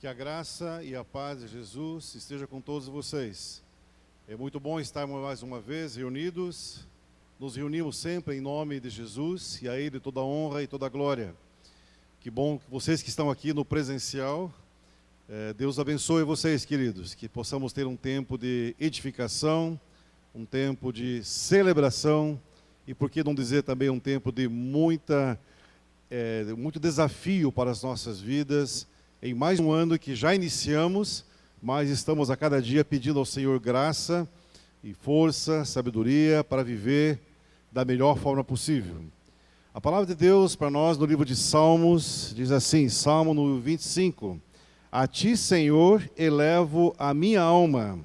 Que a graça e a paz de Jesus esteja com todos vocês. É muito bom estarmos mais uma vez reunidos. Nos reunimos sempre em nome de Jesus e a Ele toda a honra e toda a glória. Que bom que vocês que estão aqui no presencial, Deus abençoe vocês, queridos. Que possamos ter um tempo de edificação, um tempo de celebração e, por que não dizer também, um tempo de muito desafio para as nossas vidas. Em mais um ano que já iniciamos, mas estamos a cada dia pedindo ao Senhor graça e força, sabedoria para viver da melhor forma possível. A palavra de Deus para nós no livro de Salmos diz assim, Salmo no 25: A ti, Senhor, elevo a minha alma.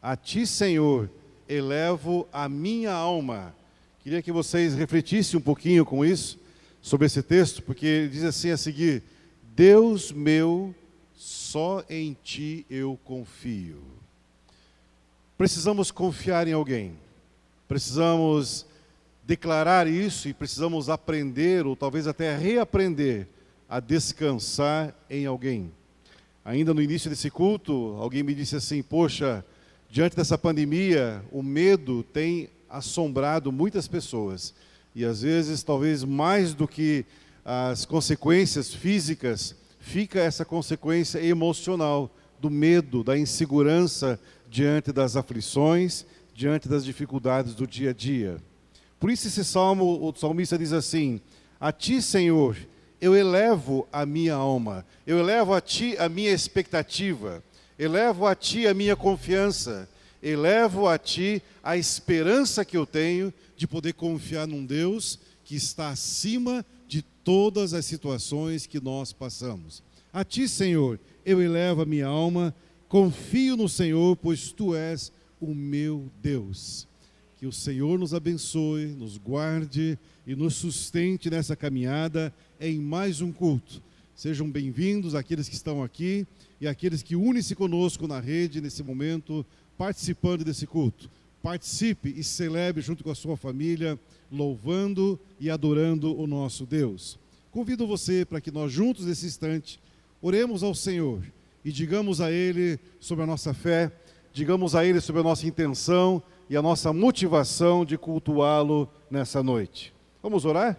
A ti, Senhor, elevo a minha alma. Queria que vocês refletissem um pouquinho com isso, sobre esse texto, porque ele diz assim a seguir: Deus meu, só em ti eu confio. Precisamos confiar em alguém. Precisamos declarar isso e precisamos aprender, ou talvez até reaprender, a descansar em alguém. Ainda no início desse culto, alguém me disse assim, poxa, diante dessa pandemia, o medo tem assombrado muitas pessoas. E às vezes, talvez mais do que as consequências físicas, fica essa consequência emocional do medo, da insegurança diante das aflições, diante das dificuldades do dia a dia. Por isso esse salmo, o salmista diz assim: a ti, Senhor, eu elevo a minha alma, eu elevo a ti a minha expectativa, elevo a ti a minha confiança, elevo a ti a esperança que eu tenho de poder confiar num Deus que está acima de todas as situações que nós passamos. A ti, Senhor, eu elevo a minha alma, confio no Senhor, pois tu és o meu Deus. Que o Senhor nos abençoe, nos guarde e nos sustente nessa caminhada em mais um culto. Sejam bem-vindos aqueles que estão aqui e aqueles que unem-se conosco na rede nesse momento, participando desse culto. Participe e celebre junto com a sua família, louvando e adorando o nosso Deus. Convido você para que nós juntos nesse instante oremos ao Senhor e digamos a Ele sobre a nossa fé, digamos a Ele sobre a nossa intenção e a nossa motivação de cultuá-lo nessa noite. Vamos orar?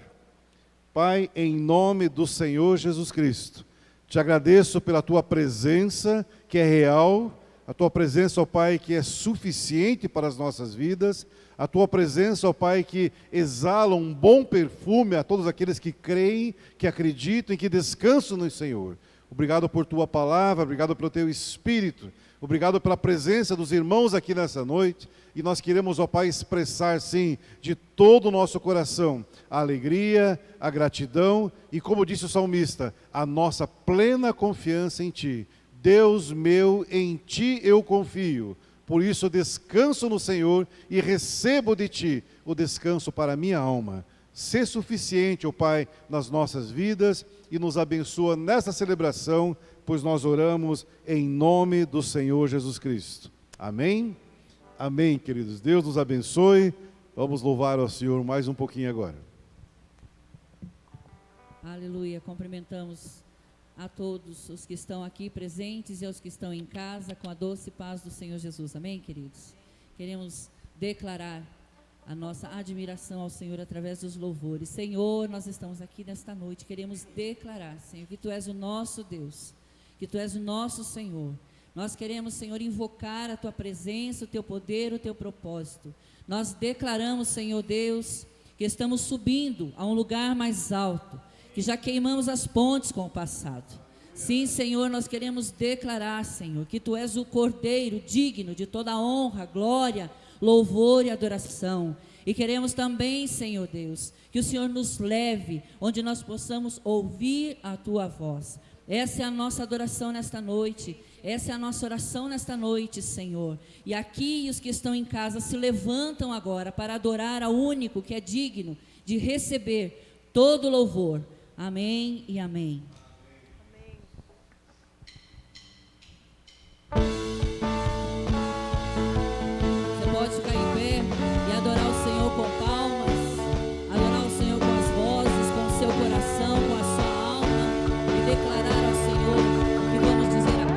Pai, em nome do Senhor Jesus Cristo, te agradeço pela tua presença que é real, a tua presença, ó Pai, que é suficiente para as nossas vidas, a tua presença, ó Pai, que exala um bom perfume a todos aqueles que creem, que acreditam e que descansam no Senhor. Obrigado por tua palavra, obrigado pelo teu Espírito, obrigado pela presença dos irmãos aqui nessa noite, e nós queremos, ó Pai, expressar, sim, de todo o nosso coração, a alegria, a gratidão e, como disse o salmista, a nossa plena confiança em Ti. Deus meu, em Ti eu confio, por isso eu descanso no Senhor e recebo de Ti o descanso para a minha alma. Sê suficiente, ó Pai, nas nossas vidas e nos abençoa nessa celebração, pois nós oramos em nome do Senhor Jesus Cristo. Amém? Amém, queridos. Deus nos abençoe. Vamos louvar ao Senhor mais um pouquinho agora. Aleluia. Cumprimentamos a todos os que estão aqui presentes e aos que estão em casa, com a doce paz do Senhor Jesus. Amém, queridos? Queremos declarar a nossa admiração ao Senhor através dos louvores. Senhor, nós estamos aqui nesta noite, queremos declarar, Senhor, que Tu és o nosso Deus, que Tu és o nosso Senhor. Nós queremos, Senhor, invocar a Tua presença, o Teu poder, o Teu propósito. Nós declaramos, Senhor Deus, que estamos subindo a um lugar mais alto, que já queimamos as pontes com o passado. Sim, Senhor, nós queremos declarar, Senhor, que Tu és o Cordeiro digno de toda honra, glória, louvor e adoração. E queremos também, Senhor Deus, que o Senhor nos leve onde nós possamos ouvir a Tua voz. Essa é a nossa adoração nesta noite, essa é a nossa oração nesta noite, Senhor. E aqui os que estão em casa se levantam agora para adorar ao único que é digno de receber todo louvor. Amém e amém. Você pode ficar em pé e adorar o Senhor com palmas, adorar o Senhor com as vozes, com o seu coração, com a sua alma, e declarar ao Senhor que vamos dizer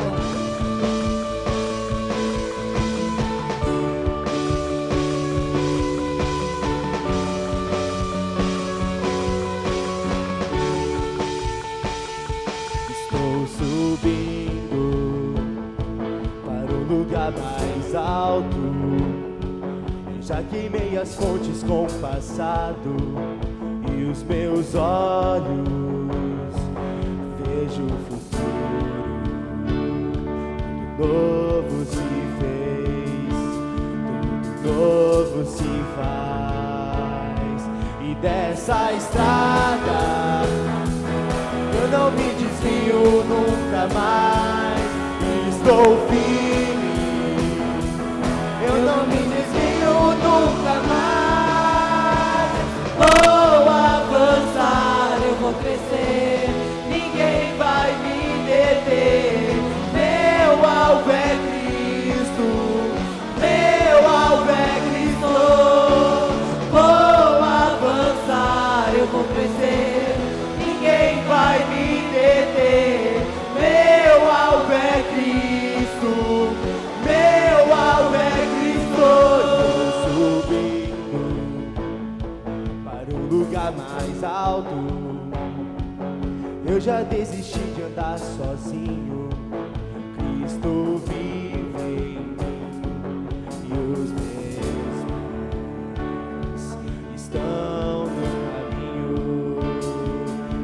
Já queimei as fontes com o passado e os meus olhos vejo o futuro. Tudo novo se fez, tudo novo se faz. E dessa estrada eu não me desvio nunca mais. Estou firme, eu não me desvio nunca mais. Vou avançar, eu vou crescer, ninguém vai me deter. Meu alvo é Cristo, meu alvo é Cristo. Vou avançar, eu vou crescer, ninguém vai me deter. Meu alvo é Cristo, meu alvo é Cristo. Estou subindo para um lugar mais alto. Eu já desisti de andar sozinho. Cristo vive em mim e os meus pés estão no caminho,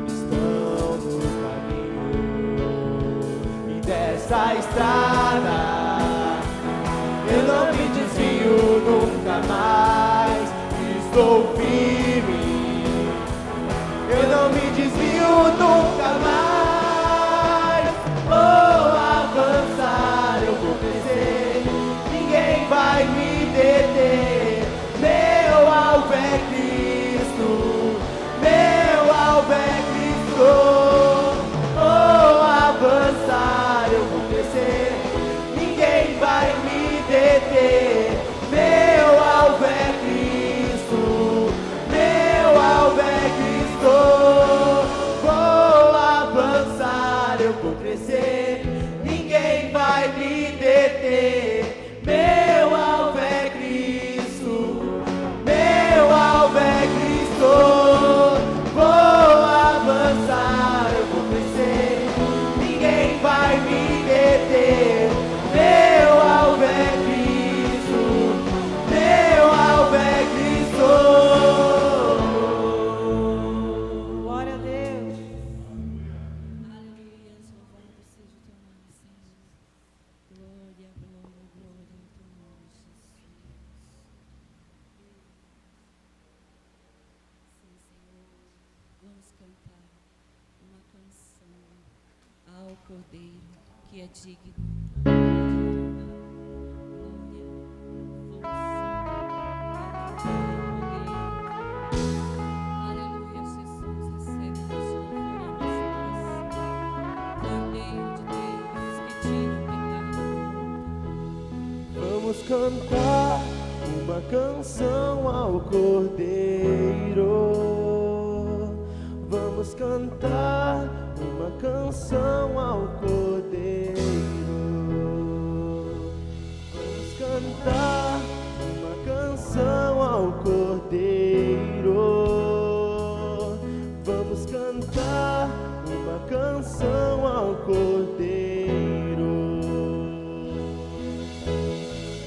estão no caminho. E dessa estrada eu não me desvio nunca mais. Estou firme, eu não me desvio nunca mais. Vou avançar, eu vou crescer, ninguém vai me deter. Meu alvo é Cristo, meu alvo é Cristo. Vou avançar, eu vou crescer, ninguém vai me deter. Meu alvo é Cristo, meu alvo é Cristo. Vou avançar, eu vou crescer, ninguém vai me deter. Meu alvo é Cristo, meu alvo é Cristo. Vou avançar, eu vou crescer, ninguém vai me deter. Meu alvo é Cristo, meu alvo é Cristo. Glória a Deus. Aleluia, louvado seja o teu nome, Senhor. Glória, glória, glória ao teu nome, Jesus. Sim, Senhor, vamos cantar uma canção ao Cordeiro que é digno. Aleluia, Jesus, recebe nosso louvor, a nossa oração. Cordeiro de Deus, que tira o pecado do mundo. Vamos cantar uma canção ao Cordeiro. Vamos cantar uma canção ao Cordeiro. Vamos cantar uma canção ao Cordeiro. Vamos cantar uma canção ao Cordeiro.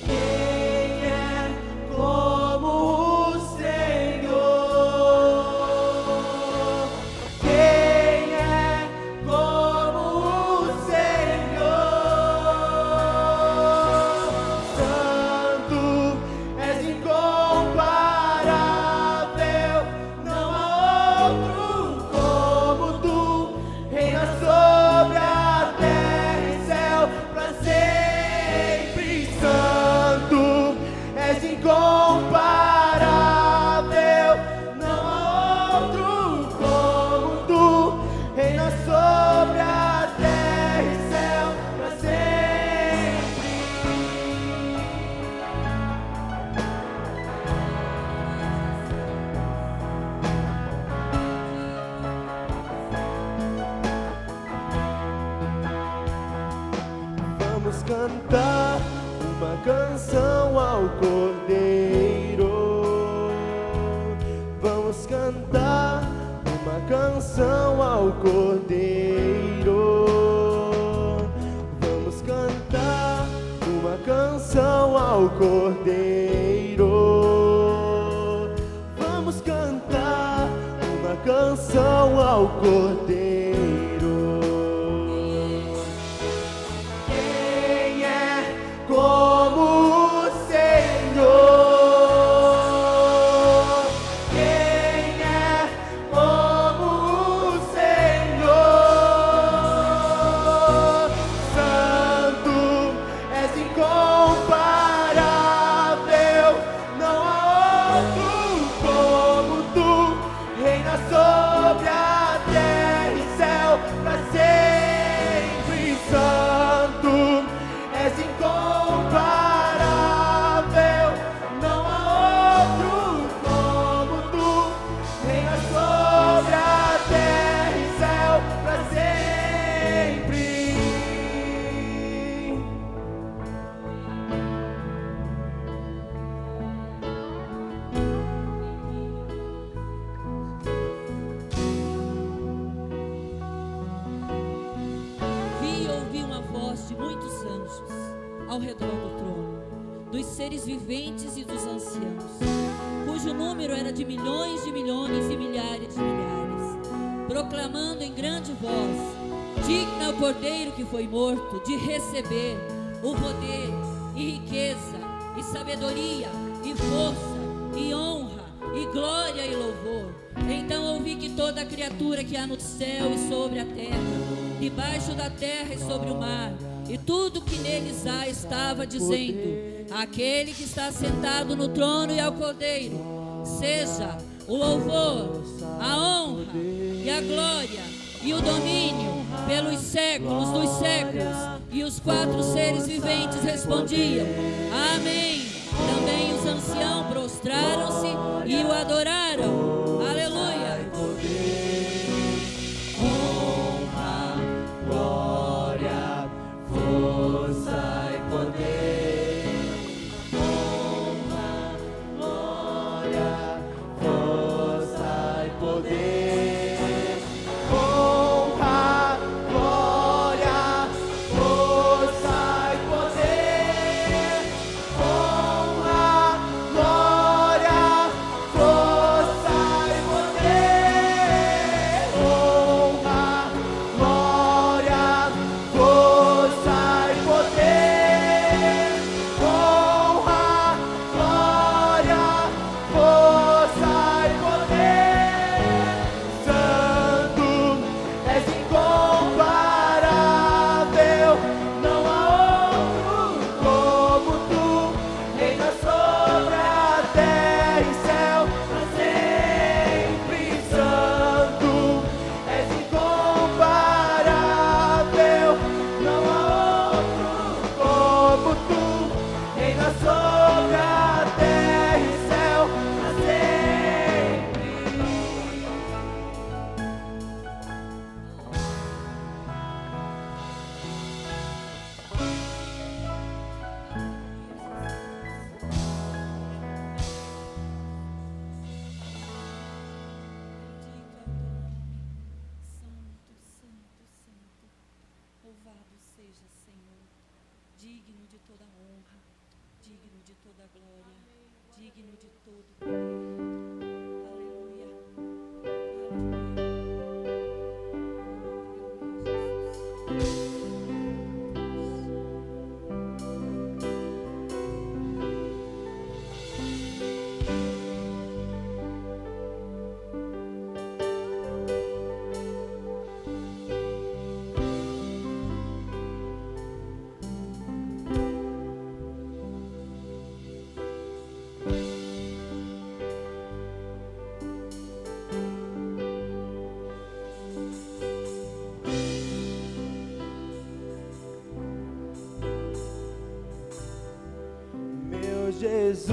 Quem é como o Senhor? Quem é como o Senhor? Santo, és incomparável, não há outro como tu. Reina sobre a terra e céu para sempre. Santo, és incomparável, não há outro como tu. Reina sobre a terra e céu para sempre. Vamos cantar uma canção ao Cordeiro. Vamos cantar uma canção ao Cordeiro. Vamos cantar uma canção ao Cordeiro. Cordeiro. Quem é como o Senhor? Quem é como o Senhor? Santo, és incomparável, não há outro como tu, reina sobre a terra e céu pra sempre. Santo, és incomparável, não há outro como tu, reina sobre a terra e céu pra sempre. Vi e ouvi uma voz de muitos anjos ao redor do trono, dos seres viventes e dos anciãos, cujo número era de milhões e milhares de milhares, proclamando em grande voz: digno é o Cordeiro que foi morto de receber o poder e riqueza e sabedoria e força e honra e glória e louvor. Então ouvi que toda criatura que há no céu e sobre a terra, debaixo da terra e sobre o mar, e tudo que neles há, estava dizendo: aquele que está sentado no trono e ao Cordeiro, seja o louvor, a honra e a glória e o domínio pelos séculos dos séculos. E os 4 seres viventes respondiam: amém. Também os anciãos prostraram-se e o adoraram. Aleluia. Honra, glória, força e poder. Honra, glória, força e poder. Honra, glória, força e poder. Honra, glória, força e poder. Honra, glória, força e poder. Honra, glória, força e poder. Santo, és incomparável, não há outro como tu, reina sobre a terra e céu pra sempre. Santo, és incomparável, não há outro como tu, reina sobre a terra e céu pra sempre. Santo, santo, santo. Louvado seja, Senhor, digno de toda honra, digno de toda glória, digno de todo poder. Aleluia. Meu Jesus,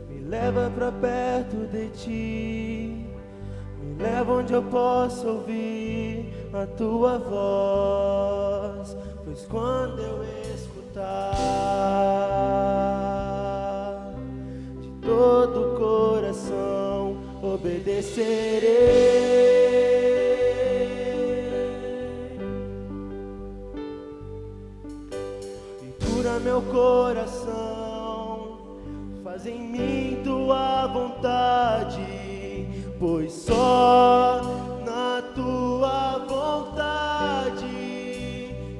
me leva pra perto de ti, me leva onde eu possa ouvir a tua voz, pois quando eu escutar, de todo o coração obedecerei. Meu coração, faz em mim tua vontade, pois só na tua vontade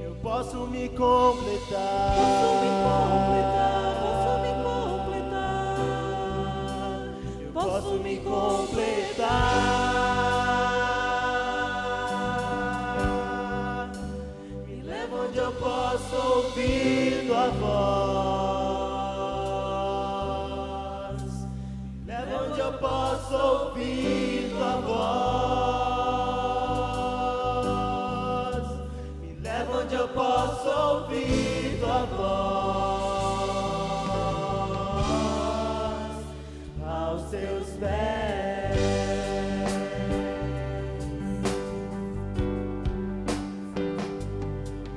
eu posso me completar. Eu posso me completar. Me leva onde eu posso ouvir tua voz. Me leva onde eu posso ouvir tua voz. Me leva onde eu posso ouvir tua voz. Aos teus pés.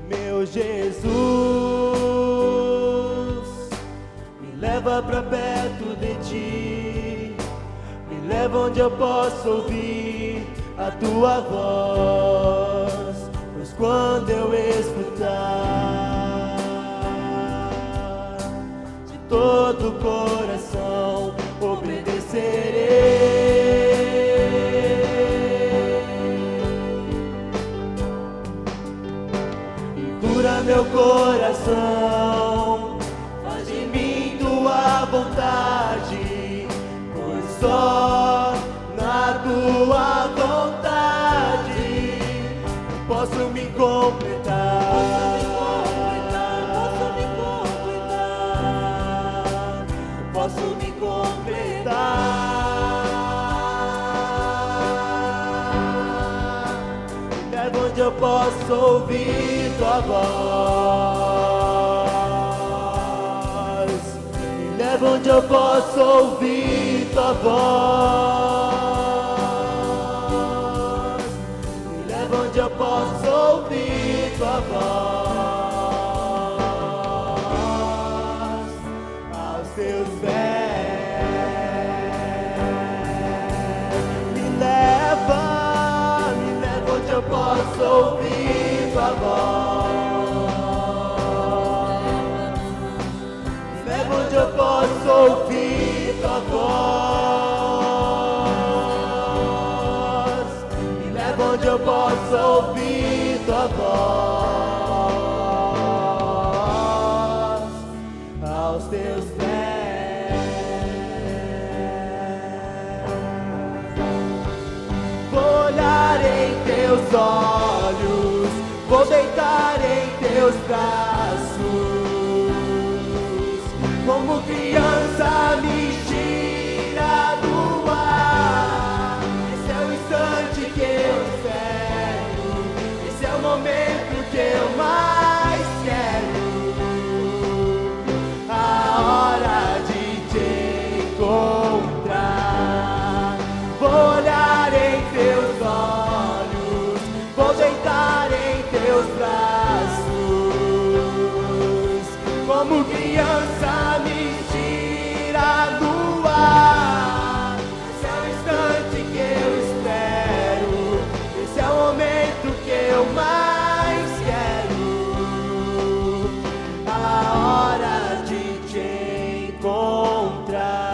Meu Jesus, me leva pra perto de ti, me leva onde eu posso ouvir a tua voz, pois quando eu escutar de todo o coração obedecerei. Cura meu coração, faz de mim tua vontade, pois só na tua vontade eu posso me completar. Eu posso me completar. Leva onde eu posso ouvir tua voz. Me leva onde eu posso ouvir tua voz. Me leva onde eu posso ouvir tua voz. Aos teus pés. Me leva onde eu posso ouvir tua voz. Me leva onde eu posso ouvir tua voz. Me leva onde eu posso ouvir tua voz. Aos teus pés. Vou olhar em teus olhos, vou deitar em teus braços, como criança me tira do ar. Esse é o instante que eu espero, esse é o momento que eu mais quero, a hora de te encontrar. Vou olhar em teus olhos, vou deitar em teus braços, como criança me tira do ar. Esse é o instante que eu espero, esse é o momento que eu mais quero, a hora de te encontrar.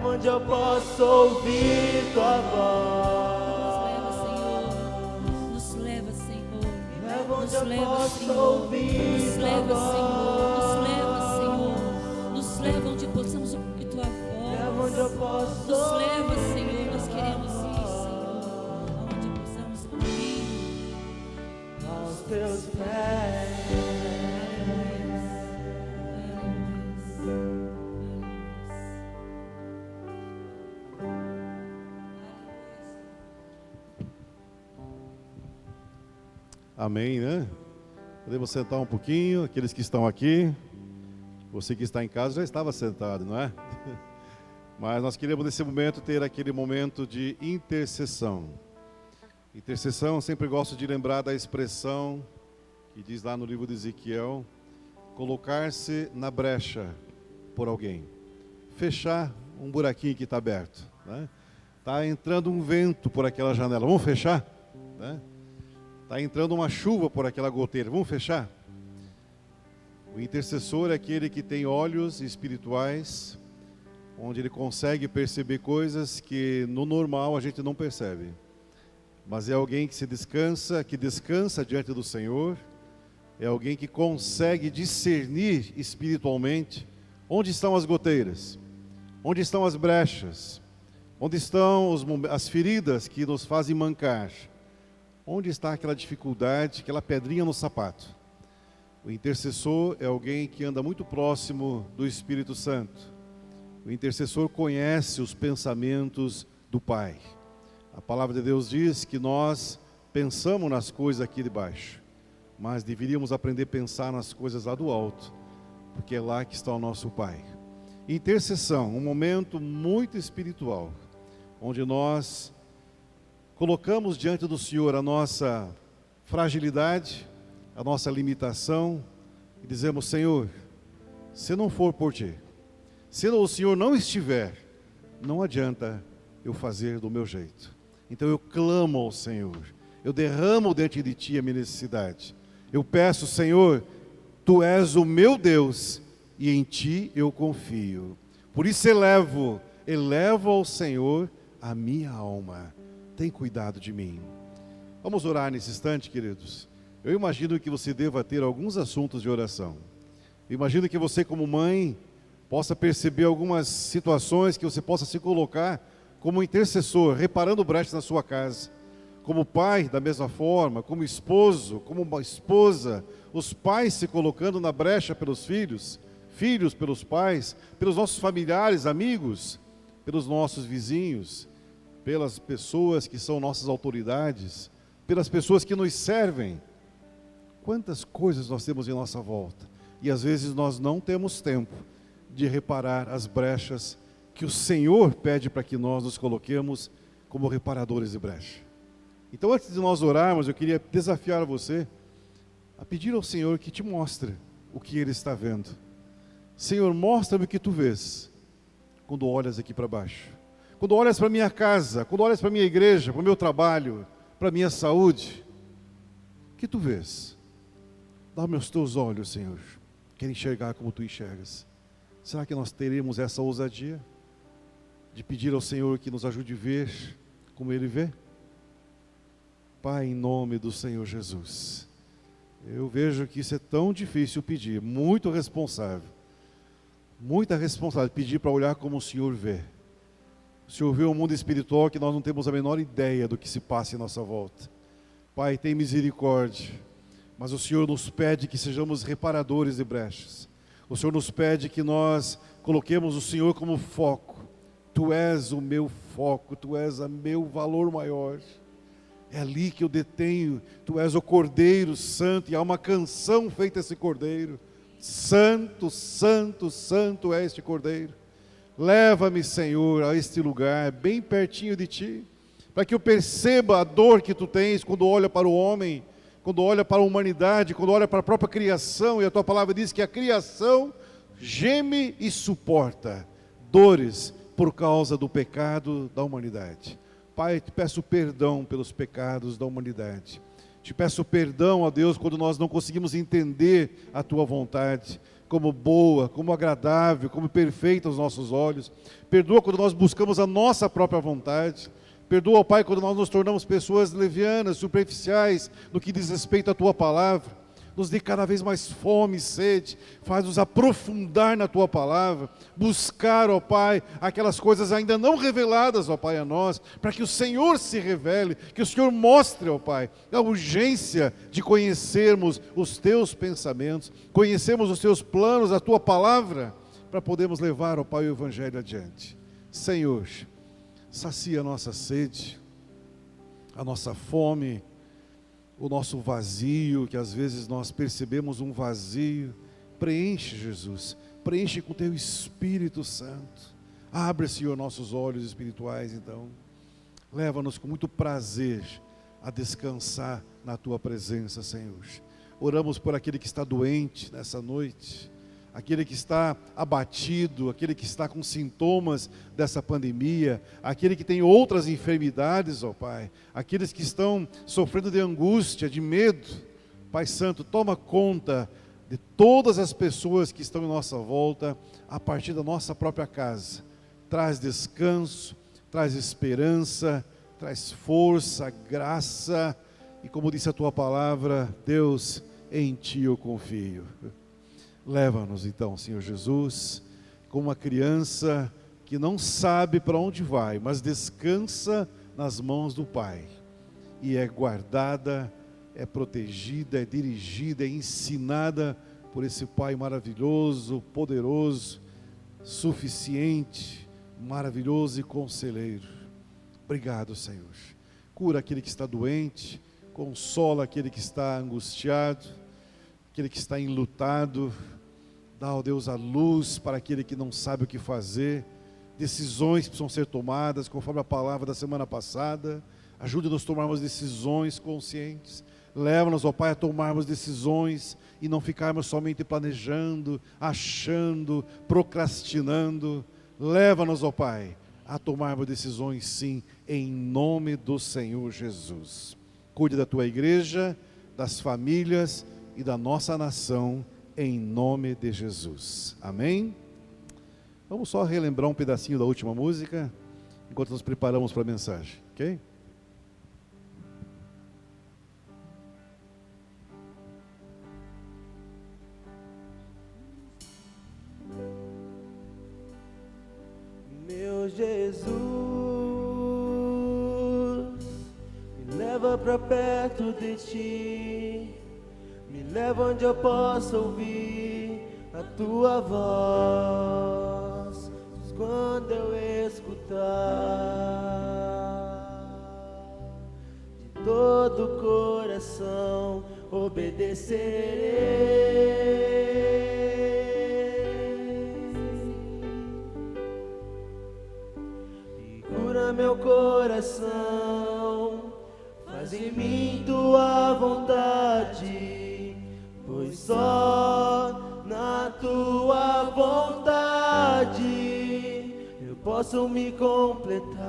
Onde eu posso ouvir tua voz. Nos leva, Senhor. Leva onde Nos eu leva, posso Senhor. ouvir Nos tua leva, voz. Senhor. Nos leva onde possamos ouvir tua Leva voz. onde eu posso Nos leva, ouvir Senhor. Nós tua queremos ir, voz. Senhor, aonde possamos ouvir. Aos teus pés. Amém, né? Podemos sentar um pouquinho, aqueles que estão aqui. Você que está em casa já estava sentado, não é? Mas nós queremos nesse momento ter aquele momento de intercessão. Intercessão, eu sempre gosto de lembrar da expressão que diz lá no livro de Ezequiel, colocar-se na brecha por alguém. Fechar um buraquinho que está aberto, né? Está entrando um vento por aquela janela, vamos fechar? Né? Está entrando uma chuva por aquela goteira, vamos fechar? O intercessor é aquele que tem olhos espirituais, onde ele consegue perceber coisas que no normal a gente não percebe. Mas é alguém que descansa diante do Senhor, é alguém que consegue discernir espiritualmente onde estão as goteiras, onde estão as brechas, onde estão as feridas que nos fazem mancar, onde está aquela dificuldade, aquela pedrinha no sapato. O intercessor é alguém que anda muito próximo do Espírito Santo. O intercessor conhece os pensamentos do Pai. A palavra de Deus diz que nós pensamos nas coisas aqui de baixo, mas deveríamos aprender a pensar nas coisas lá do alto, porque é lá que está o nosso Pai. Intercessão, um momento muito espiritual, onde nós colocamos diante do Senhor a nossa fragilidade, a nossa limitação, e dizemos: Senhor, se não for por Ti, se o Senhor não estiver, não adianta eu fazer do meu jeito. Então eu clamo ao Senhor, eu derramo diante de Ti a minha necessidade. Eu peço: Senhor, Tu és o meu Deus e em Ti eu confio. Por isso elevo ao Senhor a minha alma. Tem cuidado de mim. Vamos orar nesse instante, queridos. Eu imagino que você deva ter alguns assuntos de oração. Eu imagino que você, como mãe, possa perceber algumas situações que você possa se colocar como intercessor, reparando brechas na sua casa. Como pai, da mesma forma, como esposo, como uma esposa, os pais se colocando na brecha pelos filhos, filhos pelos pais, pelos nossos familiares, amigos, pelos nossos vizinhos, pelas pessoas que são nossas autoridades, pelas pessoas que nos servem. Quantas coisas nós temos em nossa volta, e às vezes nós não temos tempo de reparar as brechas que o Senhor pede para que nós nos coloquemos como reparadores de brecha. Então, antes de nós orarmos, eu queria desafiar você a pedir ao Senhor que te mostre o que Ele está vendo. Senhor, mostra-me o que Tu vês quando olhas aqui para baixo. Quando olhas para a minha casa, quando olhas para a minha igreja, para o meu trabalho, para a minha saúde, o que Tu vês? Dá-me os Teus olhos, Senhor. Quero enxergar como Tu enxergas. Será que nós teremos essa ousadia de pedir ao Senhor que nos ajude a ver como Ele vê? Pai, em nome do Senhor Jesus, eu vejo que isso é tão difícil pedir, muito responsável, muita responsabilidade, pedir para olhar como o Senhor vê. O Senhor vê um mundo espiritual que nós não temos a menor ideia do que se passa em nossa volta. Pai, tem misericórdia, mas o Senhor nos pede que sejamos reparadores de brechas. O Senhor nos pede que nós coloquemos o Senhor como foco. Tu és o meu foco, Tu és o meu valor maior. É ali que eu detenho. Tu és o Cordeiro Santo, e há uma canção feita a esse Cordeiro. Santo, Santo, Santo é este Cordeiro. Leva-me, Senhor, a este lugar, bem pertinho de Ti, para que eu perceba a dor que Tu tens quando olha para o homem, quando olha para a humanidade, quando olha para a própria criação, e a Tua palavra diz que a criação geme e suporta dores por causa do pecado da humanidade. Pai, te peço perdão pelos pecados da humanidade. Te peço perdão, ó Deus, quando nós não conseguimos entender a Tua vontade, como boa, como agradável, como perfeita aos nossos olhos. Perdoa quando nós buscamos a nossa própria vontade. Perdoa, ó Pai, quando nós nos tornamos pessoas levianas, superficiais, no que diz respeito à Tua palavra. Nos dê cada vez mais fome e sede, faz-nos aprofundar na Tua palavra, buscar, ó Pai, aquelas coisas ainda não reveladas, ó Pai, a nós, para que o Senhor se revele, que o Senhor mostre, ó Pai, a urgência de conhecermos os Teus pensamentos, conhecermos os Teus planos, a Tua palavra, para podermos levar, ó Pai, o Evangelho adiante. Senhor, sacia a nossa sede, a nossa fome, o nosso vazio, que às vezes nós percebemos um vazio. Preenche, Jesus, preenche com Teu Espírito Santo. Abre, Senhor, nossos olhos espirituais, então. Leva-nos com muito prazer a descansar na Tua presença, Senhor. Oramos por aquele que está doente nessa noite, aquele que está abatido, aquele que está com sintomas dessa pandemia, aquele que tem outras enfermidades, ó Pai, aqueles que estão sofrendo de angústia, de medo. Pai Santo, toma conta de todas as pessoas que estão em nossa volta, a partir da nossa própria casa. Traz descanso, traz esperança, traz força, graça, e como disse a tua palavra, Deus, em ti eu confio. Leva-nos então, Senhor Jesus, como uma criança que não sabe para onde vai, mas descansa nas mãos do Pai, e é guardada, é protegida, é dirigida, é ensinada por esse Pai maravilhoso, poderoso, suficiente, maravilhoso e conselheiro. Obrigado, Senhor. Cura aquele que está doente, consola aquele que está angustiado, aquele que está enlutado. Dá, ó Deus, a luz para aquele que não sabe o que fazer. Decisões precisam ser tomadas, conforme a palavra da semana passada. Ajude-nos a tomarmos decisões conscientes. Leva-nos, ó Pai, a tomarmos decisões e não ficarmos somente planejando, achando, procrastinando. Leva-nos, ó Pai, a tomarmos decisões sim, em nome do Senhor Jesus. Cuide da tua igreja, das famílias e da nossa nação, em nome de Jesus. Amém? Vamos só relembrar um pedacinho da última música, enquanto nos preparamos para a mensagem, ok? Meu Jesus, me leva pra perto de ti, me leva onde eu possa ouvir a tua voz, quando eu escutar, de todo o coração obedecerei. Cura meu coração, faz em mim tua vontade, pois só na tua vontade eu posso me completar.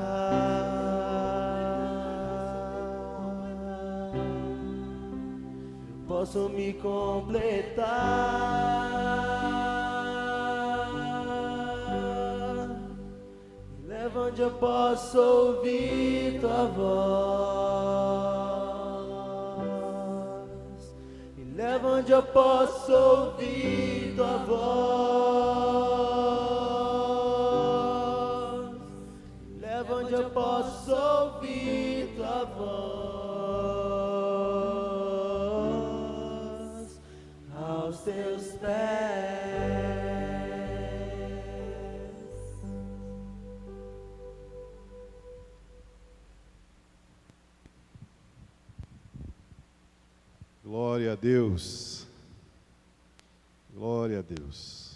Eu posso me completar. Leva onde eu posso ouvir tua voz, me leva onde eu posso ouvir tua voz, me leva onde eu posso ouvir tua voz, aos teus pés. Glória a Deus, glória a Deus.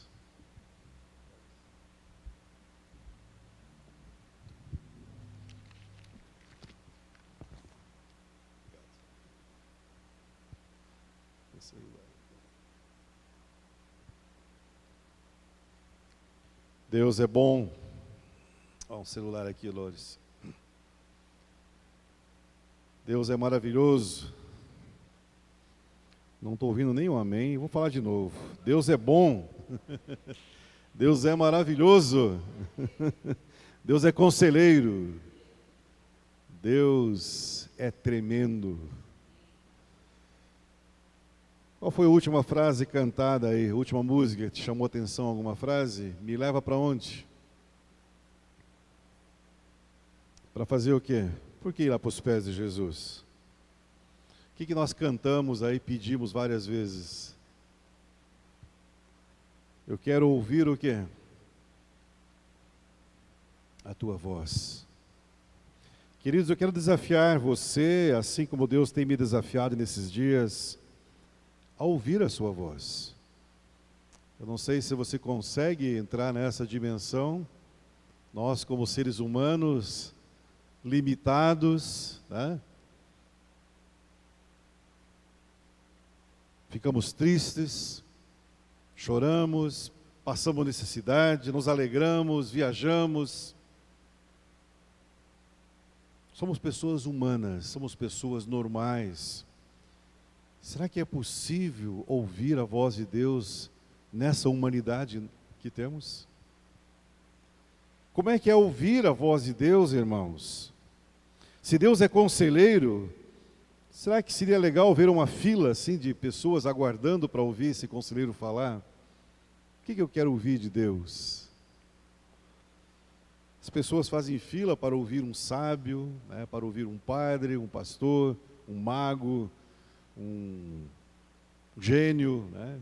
Deus é bom. Olha um celular aqui, Loures. Deus é maravilhoso. Não estou ouvindo nenhum amém, vou falar de novo. Deus é bom, Deus é maravilhoso, Deus é conselheiro, Deus é tremendo. Qual foi a última frase cantada aí, a última música? Te chamou a atenção alguma frase? Me leva para onde? Para fazer o quê? Por que ir lá para os pés de Jesus? O que nós cantamos aí, pedimos várias vezes? Eu quero ouvir o quê? A tua voz. Queridos, eu quero desafiar você, assim como Deus tem me desafiado nesses dias, a ouvir a sua voz. Eu não sei se você consegue entrar nessa dimensão. Nós, como seres humanos, limitados, né? Ficamos tristes, choramos, passamos necessidade, nos alegramos, viajamos. Somos pessoas humanas, somos pessoas normais. Será que é possível ouvir a voz de Deus nessa humanidade que temos? Como é que é ouvir a voz de Deus, irmãos? Se Deus é conselheiro, será que seria legal ver uma fila assim de pessoas aguardando para ouvir esse conselheiro falar? O que eu quero ouvir de Deus? As pessoas fazem fila para ouvir um sábio, né, para ouvir um padre, um pastor, um mago, um gênio, né,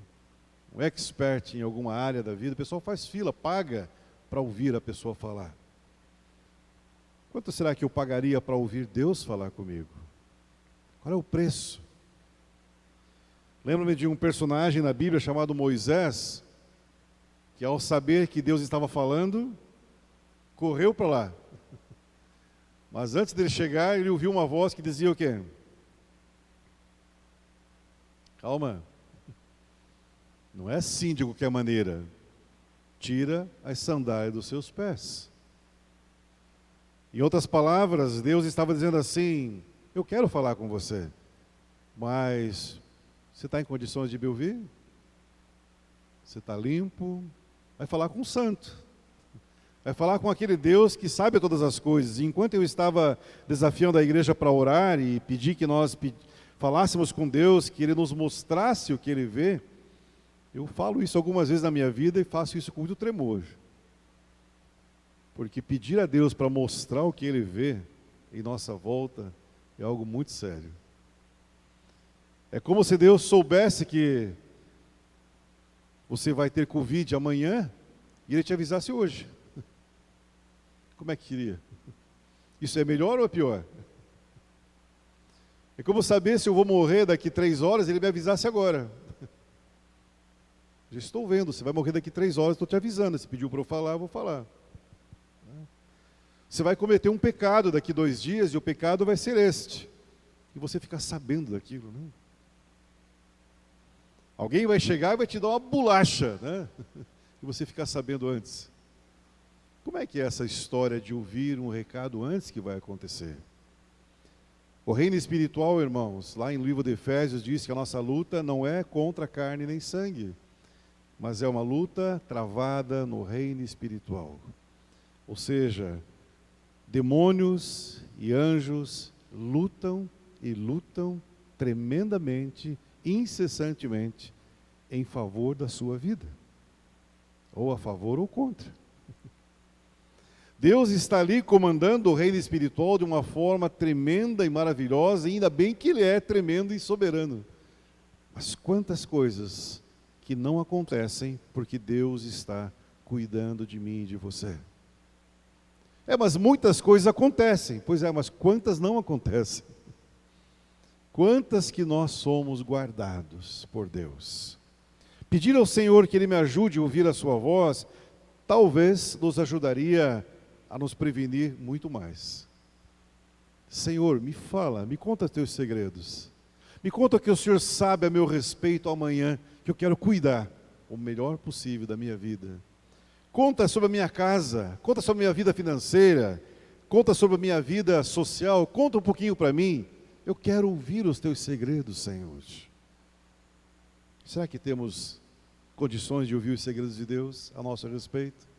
um expert em alguma área da vida. O pessoal faz fila, paga para ouvir a pessoa falar. Quanto será que eu pagaria para ouvir Deus falar comigo? Qual é o preço? Lembro-me de um personagem na Bíblia chamado Moisés, que ao saber que Deus estava falando, correu para lá. Mas antes dele chegar, ele ouviu uma voz que dizia o quê? Calma. Não é assim de qualquer maneira. Tira as sandálias dos seus pés. Em outras palavras, Deus estava dizendo assim: eu quero falar com você, mas você está em condições de me ouvir? Você está limpo? Vai falar com um santo. Vai falar com aquele Deus que sabe todas as coisas. E enquanto eu estava desafiando a igreja para orar e pedir que nós falássemos com Deus, que Ele nos mostrasse o que Ele vê, eu falo isso algumas vezes na minha vida e faço isso com muito tremor. Porque pedir a Deus para mostrar o que Ele vê em nossa volta é algo muito sério. É como se Deus soubesse que você vai ter Covid amanhã e Ele te avisasse hoje. Como é que queria? Isso é melhor ou é pior? É como saber se eu vou morrer daqui 3 horas e Ele me avisasse agora. Já estou vendo, você vai morrer daqui 3 horas, estou te avisando. Se pediu para eu falar, eu vou falar. Você vai cometer um pecado daqui 2 dias e o pecado vai ser este. E você fica sabendo daquilo, né? Alguém vai chegar e vai te dar uma bolacha, né? E você fica sabendo antes. Como é que é essa história de ouvir um recado antes que vai acontecer? O reino espiritual, irmãos, lá no livro de Efésios diz que a nossa luta não é contra carne nem sangue, mas é uma luta travada no reino espiritual. Ou seja, demônios e anjos lutam e lutam tremendamente, incessantemente, em favor da sua vida. Ou a favor ou contra. Deus está ali comandando o reino espiritual de uma forma tremenda e maravilhosa, e ainda bem que Ele é tremendo e soberano. Mas quantas coisas que não acontecem porque Deus está cuidando de mim e de você. Mas muitas coisas acontecem. Pois é, mas quantas não acontecem? Quantas que nós somos guardados por Deus? Pedir ao Senhor que Ele me ajude a ouvir a sua voz, talvez nos ajudaria a nos prevenir muito mais. Senhor, me fala, me conta os teus segredos. Me conta o que o Senhor sabe a meu respeito amanhã, que eu quero cuidar o melhor possível da minha vida. Conta sobre a minha casa, conta sobre a minha vida financeira, conta sobre a minha vida social, conta um pouquinho para mim. Eu quero ouvir os teus segredos, Senhor. Será que temos condições de ouvir os segredos de Deus a nosso respeito?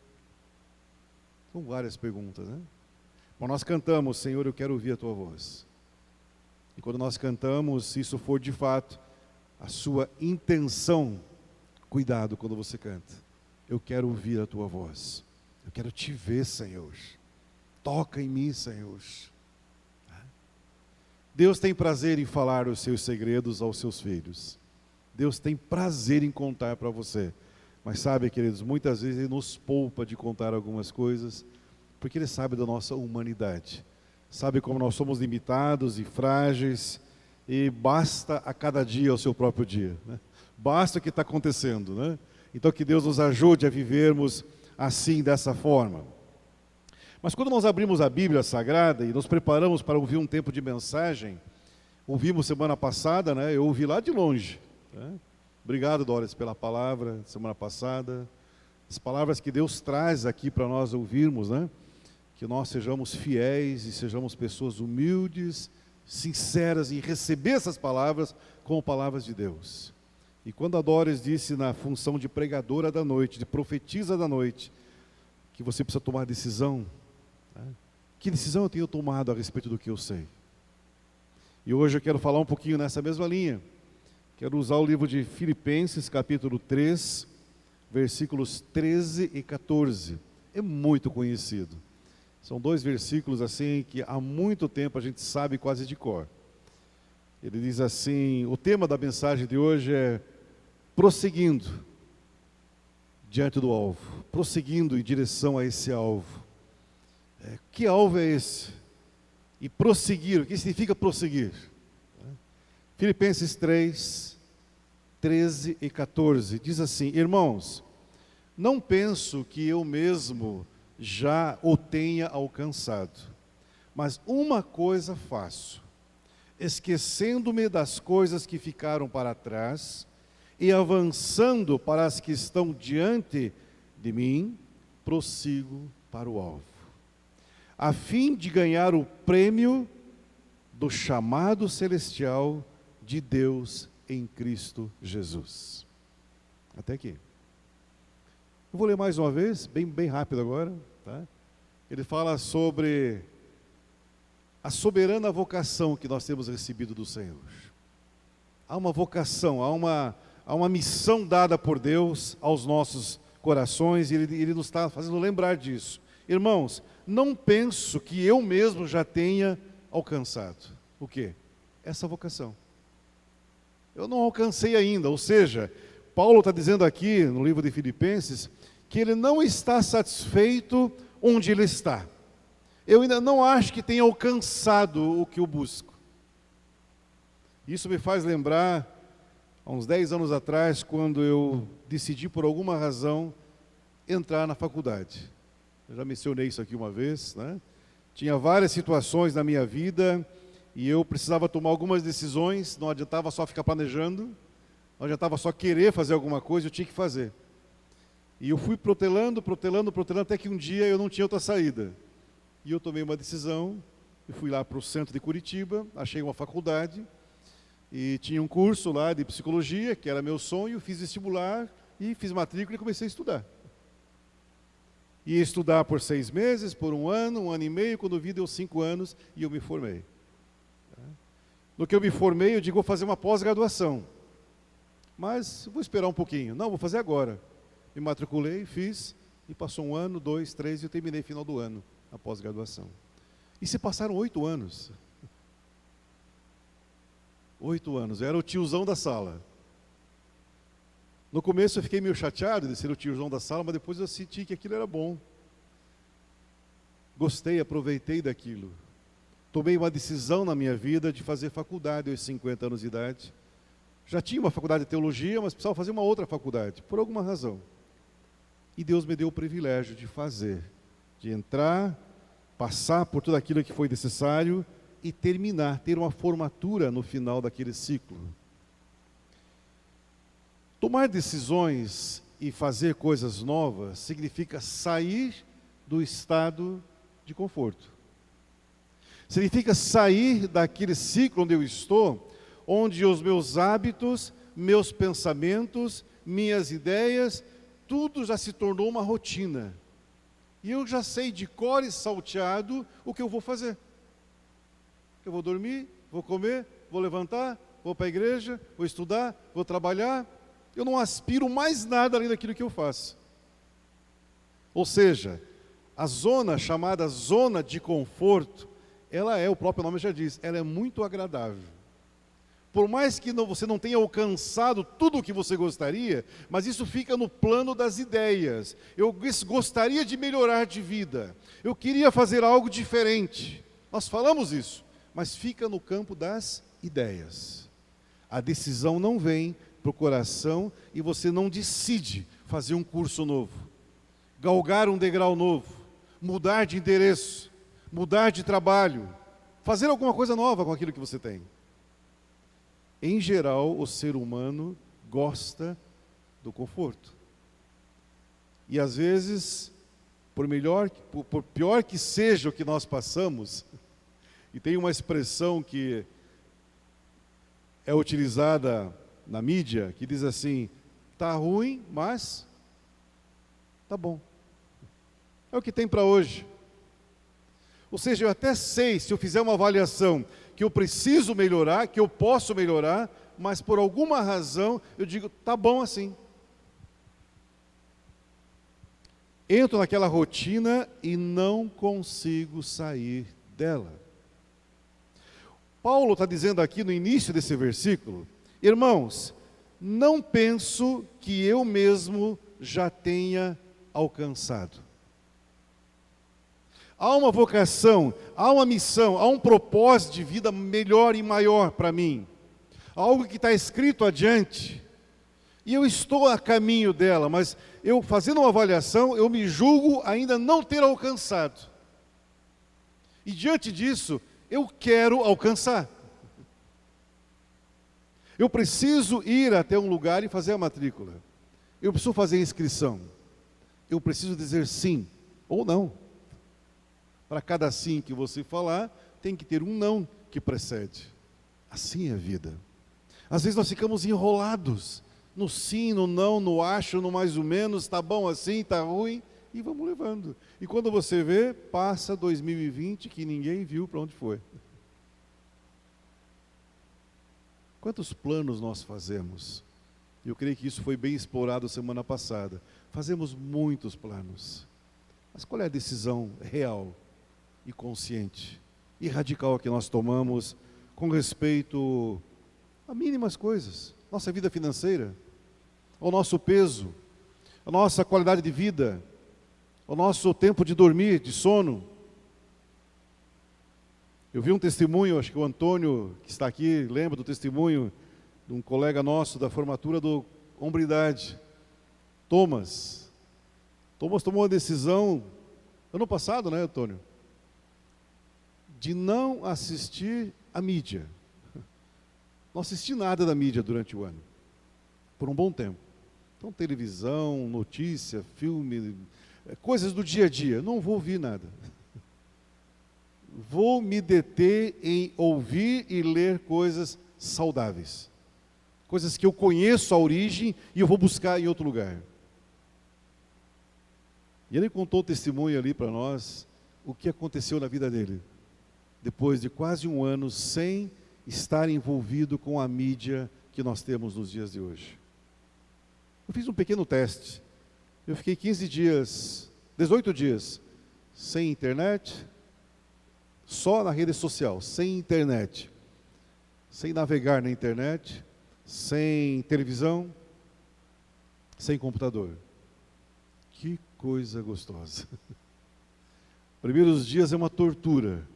São várias perguntas, né? Quando nós cantamos, Senhor, eu quero ouvir a tua voz. E quando nós cantamos, se isso for de fato a sua intenção, cuidado quando você canta. Eu quero ouvir a tua voz. Eu quero te ver, Senhor. Toca em mim, Senhor. Deus tem prazer em falar os seus segredos aos seus filhos. Deus tem prazer em contar para você. Mas sabe, queridos, muitas vezes Ele nos poupa de contar algumas coisas, porque Ele sabe da nossa humanidade. Sabe como nós somos limitados e frágeis, e basta a cada dia o seu próprio dia, né? Basta o que está acontecendo, né? Então que Deus nos ajude a vivermos assim, dessa forma. Mas quando nós abrimos a Bíblia Sagrada e nos preparamos para ouvir um tempo de mensagem, ouvimos semana passada, né? Eu ouvi lá de longe, né? Obrigado, Doris, pela palavra semana passada. As palavras que Deus traz aqui para nós ouvirmos, né? Que nós sejamos fiéis e sejamos pessoas humildes, sinceras em receber essas palavras como palavras de Deus. E quando a Doris disse na função de pregadora da noite, de profetisa da noite, que você precisa tomar decisão, né? Que decisão eu tenho tomado a respeito do que eu sei? E hoje eu quero falar um pouquinho nessa mesma linha. Quero usar o livro de Filipenses, capítulo 3, versículos 13 e 14. É muito conhecido. São 2 versículos assim que há muito tempo a gente sabe quase de cor. Ele diz assim, o tema da mensagem de hoje é prosseguindo diante do alvo, prosseguindo em direção a esse alvo. Que alvo é esse? E prosseguir, o que significa prosseguir? Filipenses 3, 13 e 14, diz assim, irmãos, não penso que eu mesmo já o tenha alcançado, mas uma coisa faço, esquecendo-me das coisas que ficaram para trás e avançando para as que estão diante de mim, prossigo para o alvo, a fim de ganhar o prêmio do chamado celestial de Deus em Cristo Jesus. Até aqui. Eu vou ler mais uma vez, bem rápido agora. Tá? Ele fala sobre a soberana vocação que nós temos recebido do Senhor. Há uma vocação, há uma missão dada por Deus aos nossos corações, e Ele nos está fazendo lembrar disso. Irmãos, não penso que eu mesmo já tenha alcançado. O quê? Essa vocação. Eu não alcancei ainda, ou seja, Paulo está dizendo aqui no livro de Filipenses que ele não está satisfeito onde ele está. Eu ainda não acho que tenha alcançado o que eu busco. Isso me faz lembrar, há uns 10 anos atrás, quando eu decidi por alguma razão entrar na faculdade. Eu já mencionei isso aqui uma vez, né? Tinha várias situações na minha vida e eu precisava tomar algumas decisões, não adiantava só ficar planejando, não adiantava só querer fazer alguma coisa, eu tinha que fazer. E eu fui protelando, até que um dia eu não tinha outra saída. E eu tomei uma decisão, e fui lá para o centro de Curitiba, achei uma faculdade, e tinha um curso lá de psicologia, que era meu sonho, fiz vestibular, e fiz matrícula e comecei a estudar. Ia estudar por 6 meses, por 1 ano e meio, quando vi deu 5 anos, e eu me formei. No que eu me formei, eu digo, vou fazer uma pós-graduação. Mas vou esperar um pouquinho. Não, vou fazer agora. Me matriculei, fiz, e passou 1 ano, 2, 3, e eu terminei no final do ano, a pós-graduação. E se passaram 8 anos. 8 anos, eu era o tiozão da sala. No começo eu fiquei meio chateado de ser o tiozão da sala, mas depois eu senti que aquilo era bom. Gostei, aproveitei daquilo. Tomei uma decisão na minha vida de fazer faculdade aos 50 anos de idade. Já tinha uma faculdade de teologia, mas precisava fazer uma outra faculdade, por alguma razão. E Deus me deu o privilégio de fazer, de entrar, passar por tudo aquilo que foi necessário e terminar, ter uma formatura no final daquele ciclo. Tomar decisões e fazer coisas novas significa sair do estado de conforto. Significa sair daquele ciclo onde eu estou, onde os meus hábitos, meus pensamentos, minhas ideias, tudo já se tornou uma rotina. E eu já sei de cor e salteado o que eu vou fazer. Eu vou dormir, vou comer, vou levantar, vou para a igreja, vou estudar, vou trabalhar. Eu não aspiro mais nada além daquilo que eu faço. Ou seja, a zona chamada zona de conforto, ela é, o próprio nome já diz, ela é muito agradável. Por mais que você não tenha alcançado tudo o que você gostaria, mas isso fica no plano das ideias. Eu gostaria de melhorar de vida. Eu queria fazer algo diferente. Nós falamos isso, mas fica no campo das ideias. A decisão não vem para o coração e você não decide fazer um curso novo, galgar um degrau novo, mudar de endereço, mudar de trabalho, fazer alguma coisa nova com aquilo que você tem. Em geral, o ser humano gosta do conforto. E às vezes, por pior que seja o que nós passamos, E tem uma expressão que é utilizada na mídia, que diz assim: tá ruim, mas tá bom. É o que tem para hoje. Ou seja, eu até sei, se eu fizer uma avaliação, que eu preciso melhorar, que eu posso melhorar, mas por alguma razão eu digo, tá bom assim. Entro naquela rotina e não consigo sair dela. Paulo está dizendo aqui no início desse versículo: irmãos, não penso que eu mesmo já tenha alcançado. Há uma vocação, há uma missão, há um propósito de vida melhor e maior para mim. Algo que está escrito adiante. E eu estou a caminho dela, mas eu, fazendo uma avaliação, eu me julgo ainda não ter alcançado. E diante disso, eu quero alcançar. Eu preciso ir até um lugar e fazer a matrícula. Eu preciso fazer a inscrição. Eu preciso dizer sim ou não. Para cada sim que você falar, tem que ter um não que precede. Assim é a vida. Às vezes nós ficamos enrolados no sim, no não, no acho, no mais ou menos, está bom assim, está ruim, e vamos levando. E quando você vê, passa 2020 que ninguém viu para onde foi. Quantos planos nós fazemos? Eu creio que isso foi bem explorado semana passada. Fazemos muitos planos. Mas qual é a decisão real e consciente e radical que nós tomamos com respeito a mínimas coisas? Nossa vida financeira, o nosso peso, a nossa qualidade de vida, o nosso tempo de dormir, de sono. Eu vi um testemunho, acho que o Antônio, que está aqui, lembra do testemunho de um colega nosso da formatura do Hombridade, Thomas. Thomas tomou uma decisão, ano passado, né, Antônio? De não assistir a mídia. Não assisti nada da mídia durante o ano, por um bom tempo. Então, televisão, notícia, filme, coisas do dia a dia, não vou ouvir nada. Vou me deter em ouvir e ler coisas saudáveis. Coisas que eu conheço a origem e eu vou buscar em outro lugar. E ele contou o testemunho ali para nós, o que aconteceu na vida dele, depois de quase um ano sem estar envolvido com a mídia que nós temos nos dias de hoje. Eu fiz um pequeno teste. Eu fiquei 18 dias, sem internet, só na rede social, sem internet, sem navegar na internet, sem televisão, sem computador. Que coisa gostosa. Primeiros dias é uma tortura.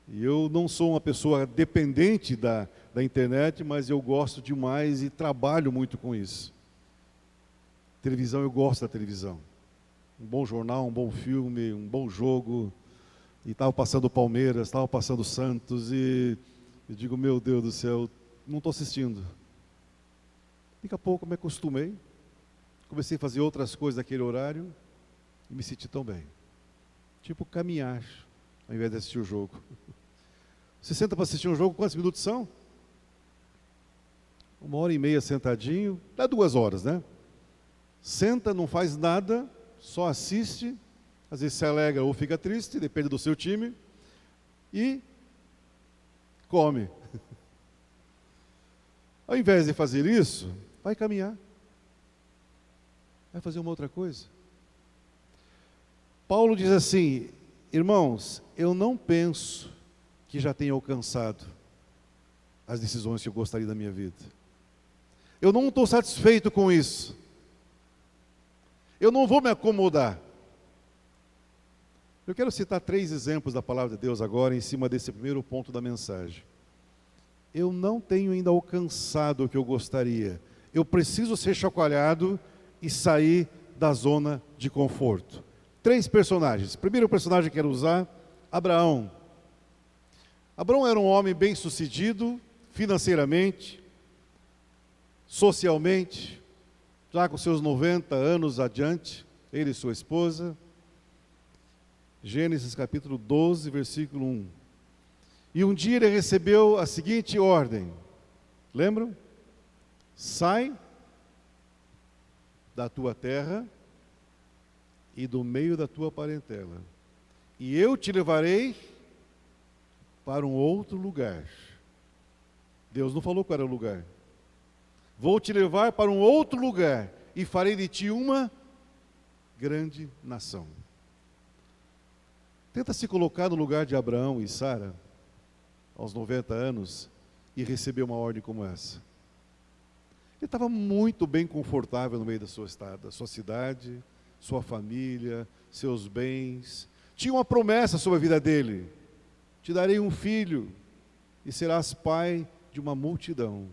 E eu não sou uma pessoa dependente da internet, mas eu gosto demais e trabalho muito com isso. Televisão, eu gosto da televisão. Um bom jornal, um bom filme, um bom jogo. E estava passando o Palmeiras, estava passando o Santos, e eu digo, meu Deus do céu, não estou assistindo. Daqui a pouco me acostumei, comecei a fazer outras coisas naquele horário, e me senti tão bem. Tipo caminhar, ao invés de assistir o jogo. Você senta para assistir um jogo, quantos minutos são? 1h30 sentadinho, dá 2 horas, né? Senta, não faz nada, só assiste, às vezes se alegra ou fica triste, depende do seu time, e come. Ao invés de fazer isso, vai caminhar, vai fazer uma outra coisa. Paulo diz assim, irmãos, eu não penso que já tenha alcançado as decisões que eu gostaria da minha vida. Eu não estou satisfeito com isso. Eu não vou me acomodar. Eu quero citar 3 exemplos da palavra de Deus agora, em cima desse primeiro ponto da mensagem. Eu não tenho ainda alcançado o que eu gostaria. Eu preciso ser chacoalhado e sair da zona de conforto. 3 personagens. Primeiro personagem que eu quero usar, Abraão. Abraão era um homem bem-sucedido, financeiramente, socialmente, já com seus 90 anos adiante, ele e sua esposa. Gênesis capítulo 12, versículo 1. E um dia ele recebeu a seguinte ordem. Lembram? Sai da tua terra e do meio da tua parentela, e eu te levarei para um outro lugar. Deus não falou qual era o lugar. Vou te levar para um outro lugar e farei de ti uma grande nação. Tenta se colocar no lugar de Abraão e Sara, aos 90 anos, e receber uma ordem como essa. Ele estava muito bem confortável no meio da sua cidade, sua família, seus bens. Tinha uma promessa sobre a vida dele: te darei um filho e serás pai de uma multidão.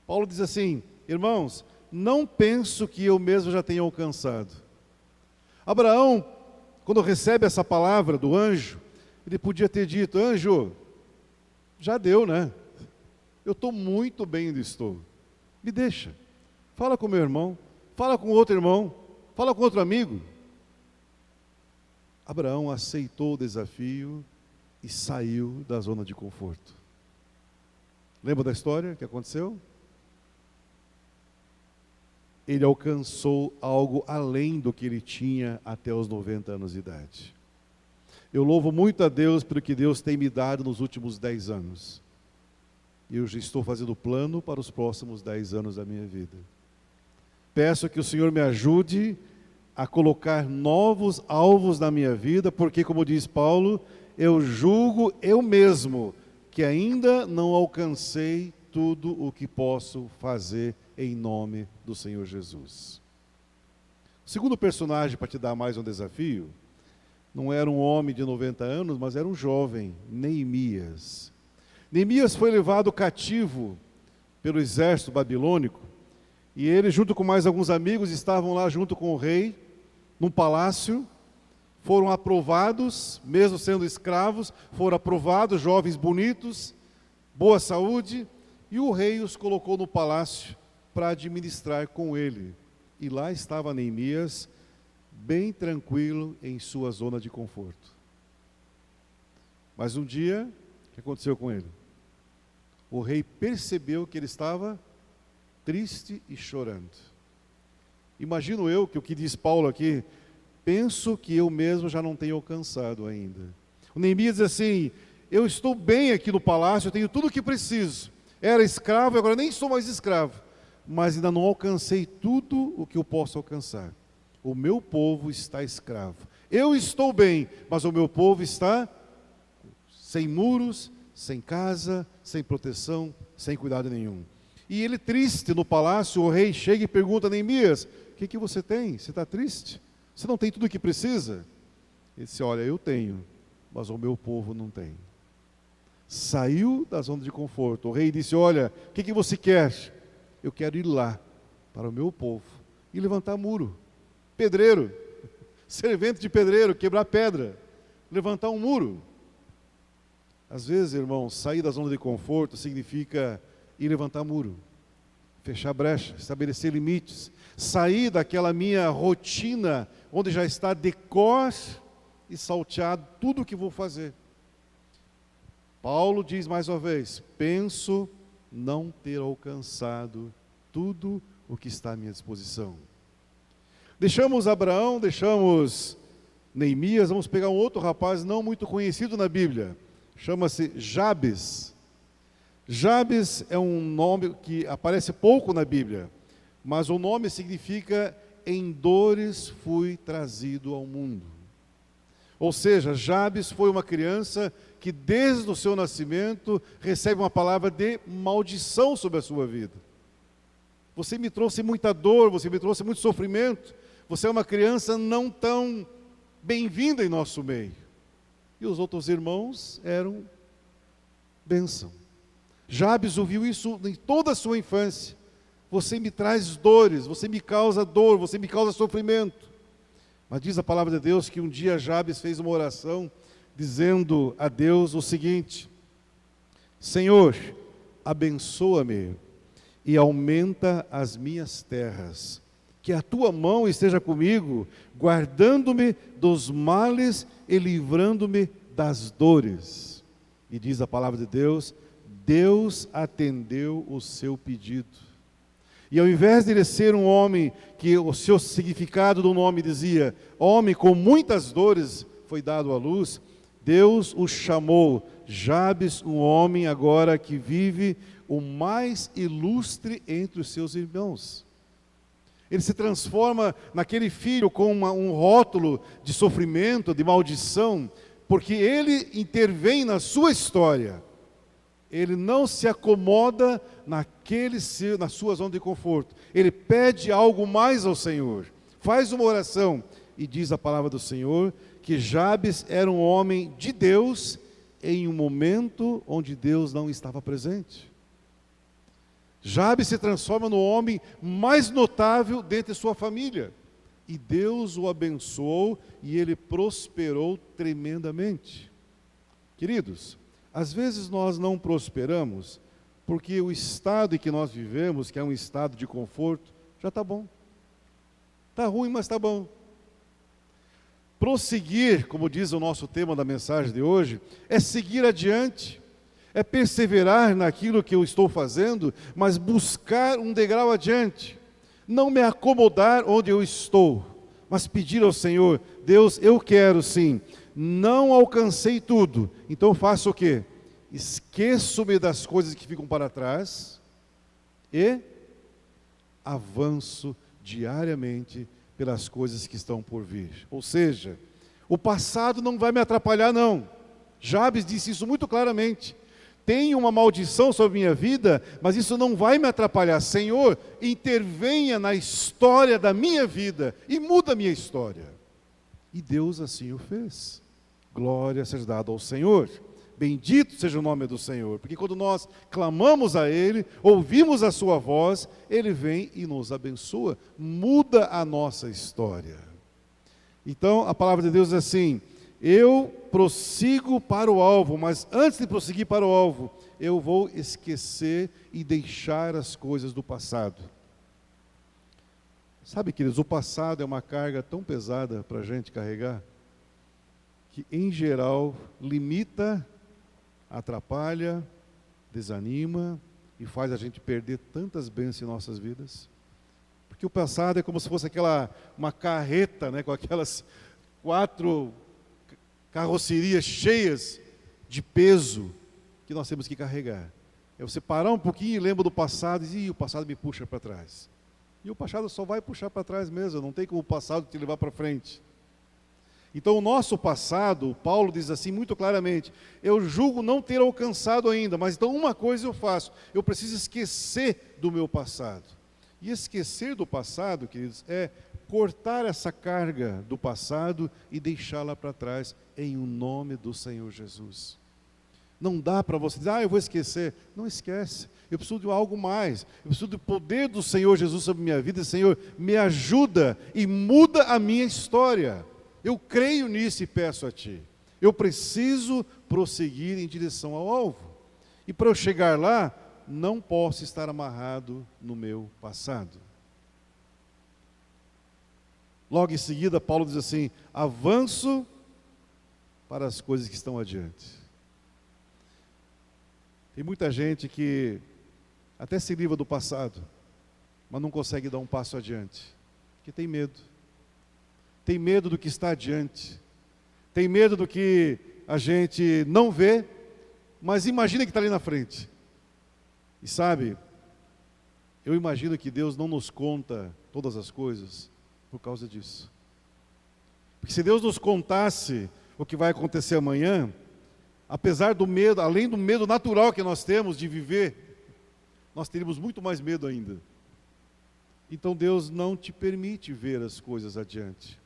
Paulo diz assim: irmãos, não penso que eu mesmo já tenha alcançado. Abraão, quando recebe essa palavra do anjo, ele podia ter dito: anjo, já deu, né? Eu estou muito bem onde estou. Me deixa. Fala com meu irmão, fala com outro irmão, fala com outro amigo. Abraão aceitou o desafio e saiu da zona de conforto. Lembra da história que aconteceu? Ele alcançou algo além do que ele tinha até os 90 anos de idade. Eu louvo muito a Deus pelo que Deus tem me dado nos últimos 10 anos. E eu já estou fazendo plano para os próximos 10 anos da minha vida. Peço que o Senhor me ajude a colocar novos alvos na minha vida, porque, como diz Paulo, eu julgo eu mesmo que ainda não alcancei tudo o que posso fazer em nome do Senhor Jesus. O segundo personagem, para te dar mais um desafio, não era um homem de 90 anos, mas era um jovem, Neemias. Neemias foi levado cativo pelo exército babilônico, e ele, junto com mais alguns amigos, estavam lá junto com o rei, num palácio. Foram aprovados, mesmo sendo escravos, foram aprovados, jovens bonitos, boa saúde, e o rei os colocou no palácio para administrar com ele. E lá estava Neemias, bem tranquilo em sua zona de conforto. Mas um dia, o que aconteceu com ele? O rei percebeu que ele estava triste e chorando. Imagino eu que o que diz Paulo aqui: penso que eu mesmo já não tenho alcançado ainda. O Neemias diz assim: eu estou bem aqui no palácio, eu tenho tudo o que preciso. Era escravo, agora nem sou mais escravo, mas ainda não alcancei tudo o que eu posso alcançar. O meu povo está escravo. Eu estou bem, mas o meu povo está sem muros, sem casa, sem proteção, sem cuidado nenhum. E ele triste no palácio, o rei chega e pergunta a Neemias: o que você tem? Você está triste? Você não tem tudo o que precisa? Ele disse: olha, eu tenho, mas o meu povo não tem. Saiu da zona de conforto. O rei disse: olha, o que você quer? Eu quero ir lá, para o meu povo, e levantar muro. Pedreiro, servente de pedreiro, quebrar pedra, levantar um muro. Às vezes, irmãos, sair da zona de conforto significa ir levantar muro, fechar brecha, estabelecer limites, sair daquela minha rotina, onde já está de cor e salteado tudo o que vou fazer. Paulo diz mais uma vez: penso não ter alcançado tudo o que está à minha disposição. Deixamos Abraão, deixamos Neemias, vamos pegar um outro rapaz não muito conhecido na Bíblia, chama-se Jabes. Jabes é um nome que aparece pouco na Bíblia, mas o nome significa: em dores fui trazido ao mundo. Ou seja, Jabes foi uma criança que desde o seu nascimento recebe uma palavra de maldição sobre a sua vida. Você me trouxe muita dor, você me trouxe muito sofrimento, você é uma criança não tão bem-vinda em nosso meio. E os outros irmãos eram bênção. Jabes ouviu isso em toda a sua infância: você me traz dores, você me causa dor, você me causa sofrimento. Mas diz a palavra de Deus que um dia Jabes fez uma oração dizendo a Deus o seguinte: Senhor, abençoa-me e aumenta as minhas terras, que a tua mão esteja comigo, guardando-me dos males e livrando-me das dores. E diz a palavra de Deus, Deus atendeu o seu pedido. E ao invés de ele ser um homem que o seu significado do nome dizia, homem com muitas dores foi dado à luz, Deus o chamou Jabes, um homem agora que vive o mais ilustre entre os seus irmãos. Ele se transforma naquele filho com um rótulo de sofrimento, de maldição, porque ele intervém na sua história. Ele não se acomoda na sua zona de conforto. Ele pede algo mais ao Senhor. Faz uma oração e diz a palavra do Senhor que Jabes era um homem de Deus em um momento onde Deus não estava presente. Jabes se transforma no homem mais notável dentre sua família. E Deus o abençoou e ele prosperou tremendamente. Queridos, às vezes nós não prosperamos porque o estado em que nós vivemos, que é um estado de conforto, já está bom. Está ruim, mas está bom. Prosseguir, como diz o nosso tema da mensagem de hoje, é seguir adiante, é perseverar naquilo que eu estou fazendo, mas buscar um degrau adiante. Não me acomodar onde eu estou, mas pedir ao Senhor, Deus, eu quero sim, não alcancei tudo, então faço o quê? Esqueço-me das coisas que ficam para trás e avanço diariamente pelas coisas que estão por vir. Ou seja, o passado não vai me atrapalhar não. Jabes disse isso muito claramente. Tem uma maldição sobre minha vida, mas isso não vai me atrapalhar. Senhor, intervenha na história da minha vida e muda a minha história. E Deus assim o fez. Glória seja dada ao Senhor. Bendito seja o nome do Senhor, porque quando nós clamamos a Ele, ouvimos a sua voz, Ele vem e nos abençoa, muda a nossa história. Então, a palavra de Deus é assim, eu prossigo para o alvo, mas antes de prosseguir para o alvo, eu vou esquecer e deixar as coisas do passado. Sabe, queridos, o passado é uma carga tão pesada para a gente carregar, que em geral limita, atrapalha, desanima e faz a gente perder tantas bênçãos em nossas vidas. Porque o passado é como se fosse uma carreta, né, com aquelas 4 carrocerias cheias de peso que nós temos que carregar. É você parar um pouquinho e lembra do passado e diz, o passado me puxa para trás. E o passado só vai puxar para trás mesmo, não tem como o passado te levar para frente. Então o nosso passado, Paulo diz assim muito claramente, eu julgo não ter alcançado ainda, mas então uma coisa eu faço, eu preciso esquecer do meu passado. E esquecer do passado, queridos, é cortar essa carga do passado e deixá-la para trás em o nome do Senhor Jesus. Não dá para você dizer, eu vou esquecer. Não esquece, eu preciso de algo mais, eu preciso do poder do Senhor Jesus sobre minha vida. Senhor, me ajuda e muda a minha história. Eu creio nisso e peço a Ti. Eu preciso prosseguir em direção ao alvo. E para eu chegar lá, não posso estar amarrado no meu passado. Logo em seguida, Paulo diz assim, avanço para as coisas que estão adiante. Tem muita gente que até se livra do passado, mas não consegue dar um passo adiante, porque tem medo. Tem medo do que está adiante, tem medo do que a gente não vê, mas imagina que está ali na frente. E sabe, eu imagino que Deus não nos conta todas as coisas por causa disso. Porque se Deus nos contasse o que vai acontecer amanhã, apesar do medo, além do medo natural que nós temos de viver, nós teríamos muito mais medo ainda. Então Deus não te permite ver as coisas adiante,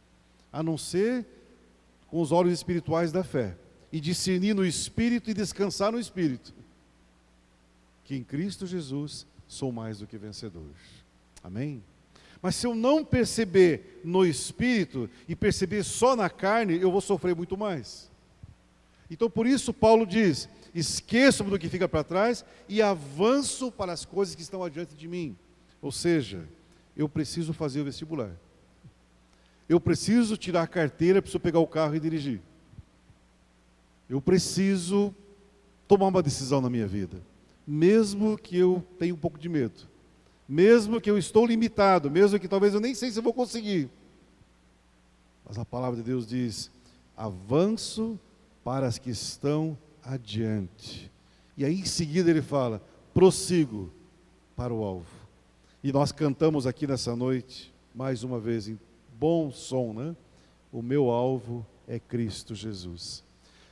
a não ser com os olhos espirituais da fé, e discernir no Espírito e descansar no Espírito, que em Cristo Jesus sou mais do que vencedor. Amém? Mas se eu não perceber no Espírito e perceber só na carne, eu vou sofrer muito mais. Então por isso Paulo diz, esqueço-me do que fica para trás e avanço para as coisas que estão adiante de mim. Ou seja, eu preciso fazer o vestibular. Eu preciso tirar a carteira, preciso pegar o carro e dirigir. Eu preciso tomar uma decisão na minha vida, mesmo que eu tenha um pouco de medo, mesmo que eu estou limitado, mesmo que talvez eu nem sei se eu vou conseguir. Mas a palavra de Deus diz: avanço para as que estão adiante. E aí em seguida ele fala: prossigo para o alvo. E nós cantamos aqui nessa noite, mais uma vez, em bom som, né? O meu alvo é Cristo Jesus.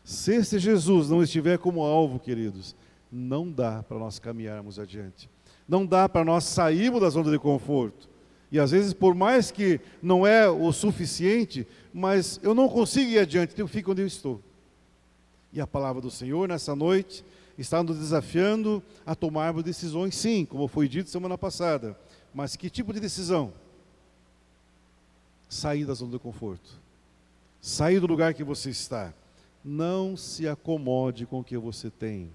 Se esse Jesus não estiver como alvo, queridos, não dá para nós caminharmos adiante. Não dá para nós sairmos da zona de conforto. E às vezes, por mais que não é o suficiente, mas eu não consigo ir adiante, então eu fico onde eu estou. E a palavra do Senhor nessa noite está nos desafiando a tomarmos decisões, sim, como foi dito semana passada. Mas que tipo de decisão? Sair da zona de conforto. Sair do lugar que você está. Não se acomode com o que você tem.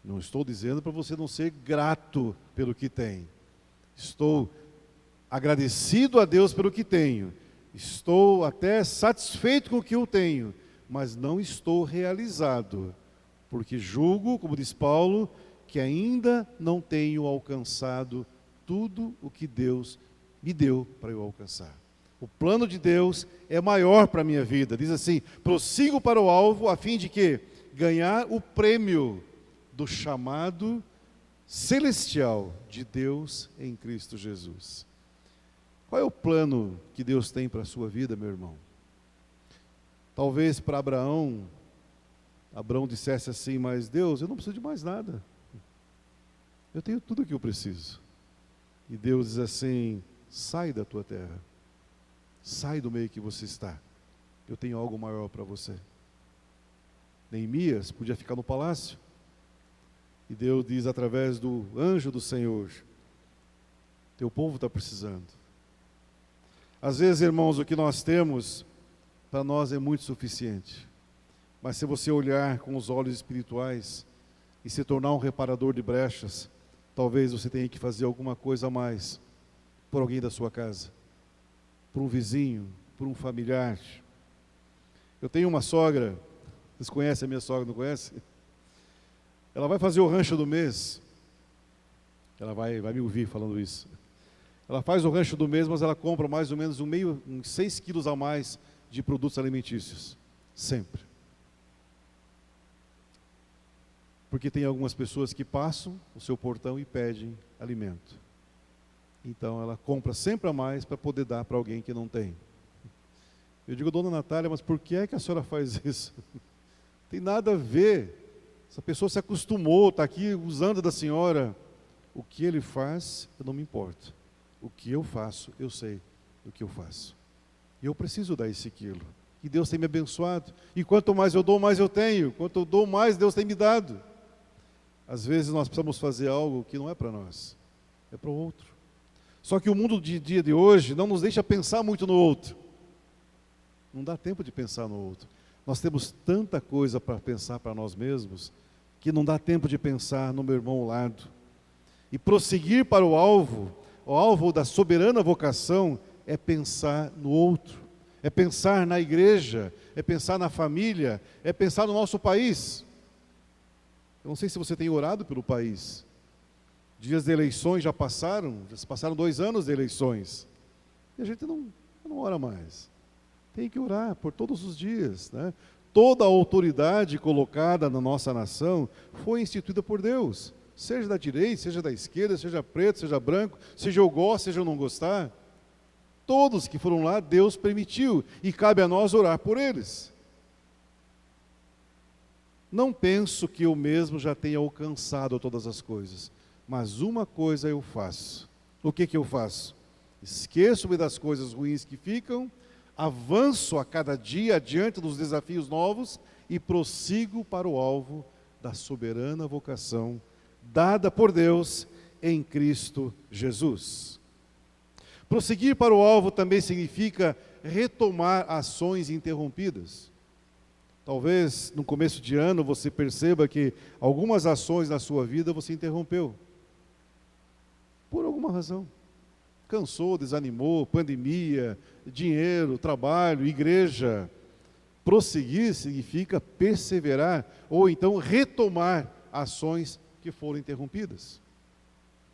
Não estou dizendo para você não ser grato pelo que tem. Estou agradecido a Deus pelo que tenho. Estou até satisfeito com o que eu tenho, mas não estou realizado, porque julgo, como diz Paulo, que ainda não tenho alcançado tudo o que Deus me deu para eu alcançar. O plano de Deus é maior para a minha vida. Diz assim: prossigo para o alvo a fim de que ganhar o prêmio do chamado celestial de Deus em Cristo Jesus. Qual é o plano que Deus tem para a sua vida, meu irmão? Talvez para Abraão dissesse assim: mas Deus, eu não preciso de mais nada. Eu tenho tudo o que eu preciso. E Deus diz assim: sai da tua terra. Sai do meio que você está. Eu tenho algo maior para você. Neemias podia ficar no palácio. E Deus diz através do anjo do Senhor: teu povo está precisando. Às vezes, irmãos, o que nós temos, para nós é muito suficiente. Mas se você olhar com os olhos espirituais e se tornar um reparador de brechas, talvez você tenha que fazer alguma coisa a mais por alguém da sua casa, por um vizinho, por um familiar. Eu tenho uma sogra, vocês conhecem a minha sogra, não conhecem? Ela vai fazer o rancho do mês. Ela vai me ouvir falando isso. Ela faz o rancho do mês, mas ela compra mais ou menos uns 6 quilos a mais de produtos alimentícios. Sempre. Porque tem algumas pessoas que passam o seu portão e pedem alimento. Então ela compra sempre a mais para poder dar para alguém que não tem. Eu digo: dona Natália, mas por que é que a senhora faz isso? Tem nada a ver. Essa pessoa se acostumou, está aqui usando da senhora. O que ele faz, eu não me importo. O que eu faço, eu sei do que eu faço. E eu preciso dar esse quilo. E Deus tem me abençoado. E quanto mais eu dou, mais eu tenho. Quanto eu dou, mais Deus tem me dado. Às vezes nós precisamos fazer algo que não é para nós, é para o outro. Só que o mundo de dia de hoje não nos deixa pensar muito no outro. Não dá tempo de pensar no outro. Nós temos tanta coisa para pensar para nós mesmos, que não dá tempo de pensar no meu irmão ao lado. E prosseguir para o alvo da soberana vocação, é pensar no outro, é pensar na igreja, é pensar na família, é pensar no nosso país. Eu não sei se você tem orado pelo país. Dias de eleições já se passaram 2 anos de eleições. E a gente não ora mais. Tem que orar por todos os dias, né? Toda a autoridade colocada na nossa nação foi instituída por Deus. Seja da direita, seja da esquerda, seja preto, seja branco, seja eu gosto, seja eu não gostar. Todos que foram lá, Deus permitiu. E cabe a nós orar por eles. Não penso que eu mesmo já tenha alcançado todas as coisas. Mas uma coisa eu faço. O que eu faço? Esqueço-me das coisas ruins que ficam, avanço a cada dia adiante dos desafios novos e prossigo para o alvo da soberana vocação dada por Deus em Cristo Jesus. Prosseguir para o alvo também significa retomar ações interrompidas. Talvez no começo de ano você perceba que algumas ações na sua vida você interrompeu. Por alguma razão. Cansou, desanimou, pandemia, dinheiro, trabalho, igreja. Prosseguir significa perseverar, ou então retomar ações que foram interrompidas.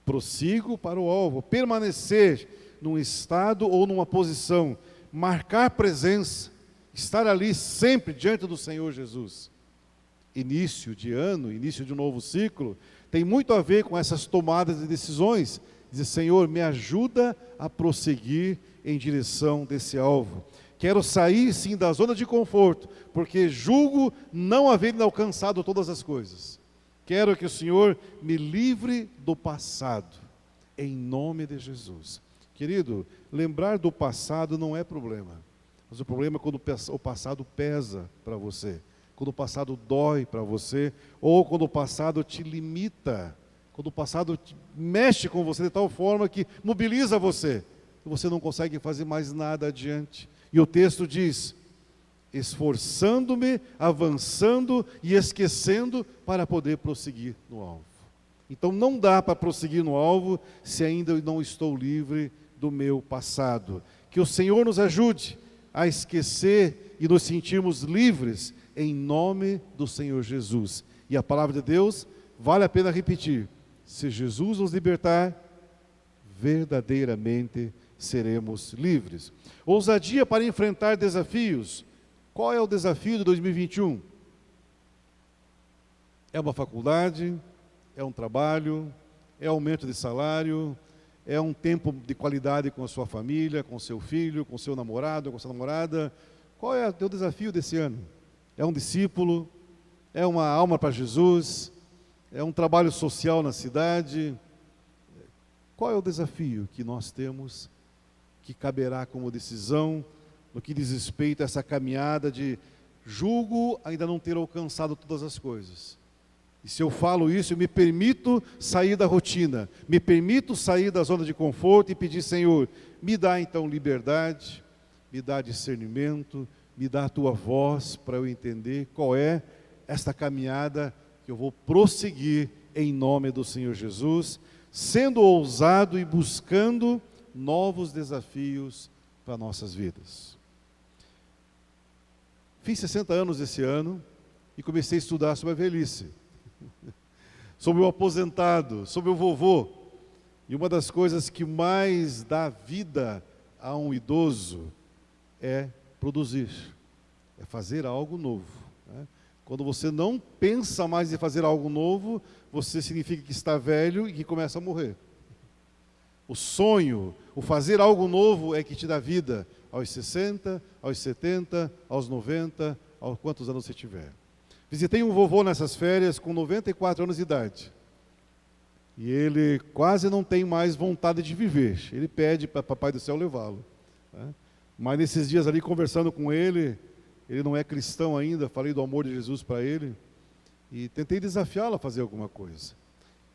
Prossigo para o alvo, permanecer num estado ou numa posição, marcar presença, estar ali sempre diante do Senhor Jesus. Início de ano, início de um novo ciclo, tem muito a ver com essas tomadas de decisões. Dizer, Senhor, me ajuda a prosseguir em direção desse alvo. Quero sair sim da zona de conforto, porque julgo não haver alcançado todas as coisas. Quero que o Senhor me livre do passado, em nome de Jesus. Querido, lembrar do passado não é problema, mas o problema é quando o passado pesa para você, quando o passado dói para você, ou quando o passado te limita, quando o passado mexe com você de tal forma que mobiliza você, e você não consegue fazer mais nada adiante. E o texto diz, esforçando-me, avançando e esquecendo para poder prosseguir no alvo. Então não dá para prosseguir no alvo se ainda não estou livre do meu passado. Que o Senhor nos ajude a esquecer e nos sentirmos livres em nome do Senhor Jesus. E a palavra de Deus, vale a pena repetir, se Jesus nos libertar, verdadeiramente seremos livres. Ousadia para enfrentar desafios. Qual é o desafio de 2021? É uma faculdade? É um trabalho? É aumento de salário? É um tempo de qualidade com a sua família, com o seu filho, com o seu namorado, com a sua namorada? Qual é o teu desafio desse ano? É um discípulo? É uma alma para Jesus? É um trabalho social na cidade? Qual é o desafio que nós temos, que caberá como decisão, no que diz respeito a essa caminhada de julgo ainda não ter alcançado todas as coisas? E se eu falo isso, eu me permito sair da rotina, me permito sair da zona de conforto e pedir, Senhor, me dá então liberdade, me dá discernimento, me dá a tua voz para eu entender qual é esta caminhada que eu vou prosseguir em nome do Senhor Jesus, sendo ousado e buscando novos desafios para nossas vidas. Fiz 60 anos esse ano e comecei a estudar sobre a velhice, sobre o aposentado, sobre o vovô. E uma das coisas que mais dá vida a um idoso é produzir, é fazer algo novo, né? Quando você não pensa mais em fazer algo novo, você significa que está velho e que começa a morrer. O sonho, o fazer algo novo é que te dá vida aos 60, aos 70, aos 90, aos quantos anos você tiver. Visitei um vovô nessas férias com 94 anos de idade. E ele quase não tem mais vontade de viver. Ele pede para Papai do Céu levá-lo, né? Mas nesses dias ali, conversando com ele não é cristão ainda, falei do amor de Jesus para ele, e tentei desafiá-lo a fazer alguma coisa.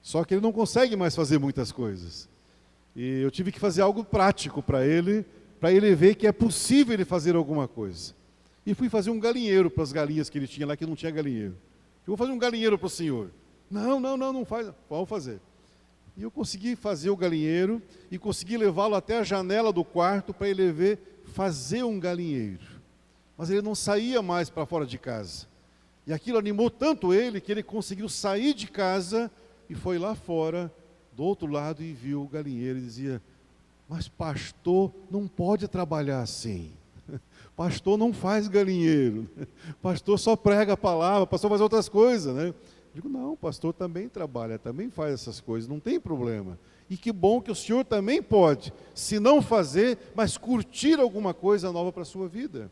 Só que ele não consegue mais fazer muitas coisas. E eu tive que fazer algo prático para ele ver que é possível ele fazer alguma coisa. E fui fazer um galinheiro para as galinhas que ele tinha lá, que não tinha galinheiro. Eu vou fazer um galinheiro para o senhor. Não faz. Vamos fazer. E eu consegui fazer o galinheiro e consegui levá-lo até a janela do quarto para ele ver fazer um galinheiro. Mas ele não saía mais para fora de casa. E aquilo animou tanto ele que ele conseguiu sair de casa e foi lá fora, do outro lado, e viu o galinheiro e dizia, mas pastor não pode trabalhar assim. Pastor não faz galinheiro. Pastor só prega a palavra, pastor faz outras coisas, né? Eu digo, não, pastor também trabalha, também faz essas coisas, não tem problema. E que bom que o senhor também pode, se não fazer, mas curtir alguma coisa nova para a sua vida.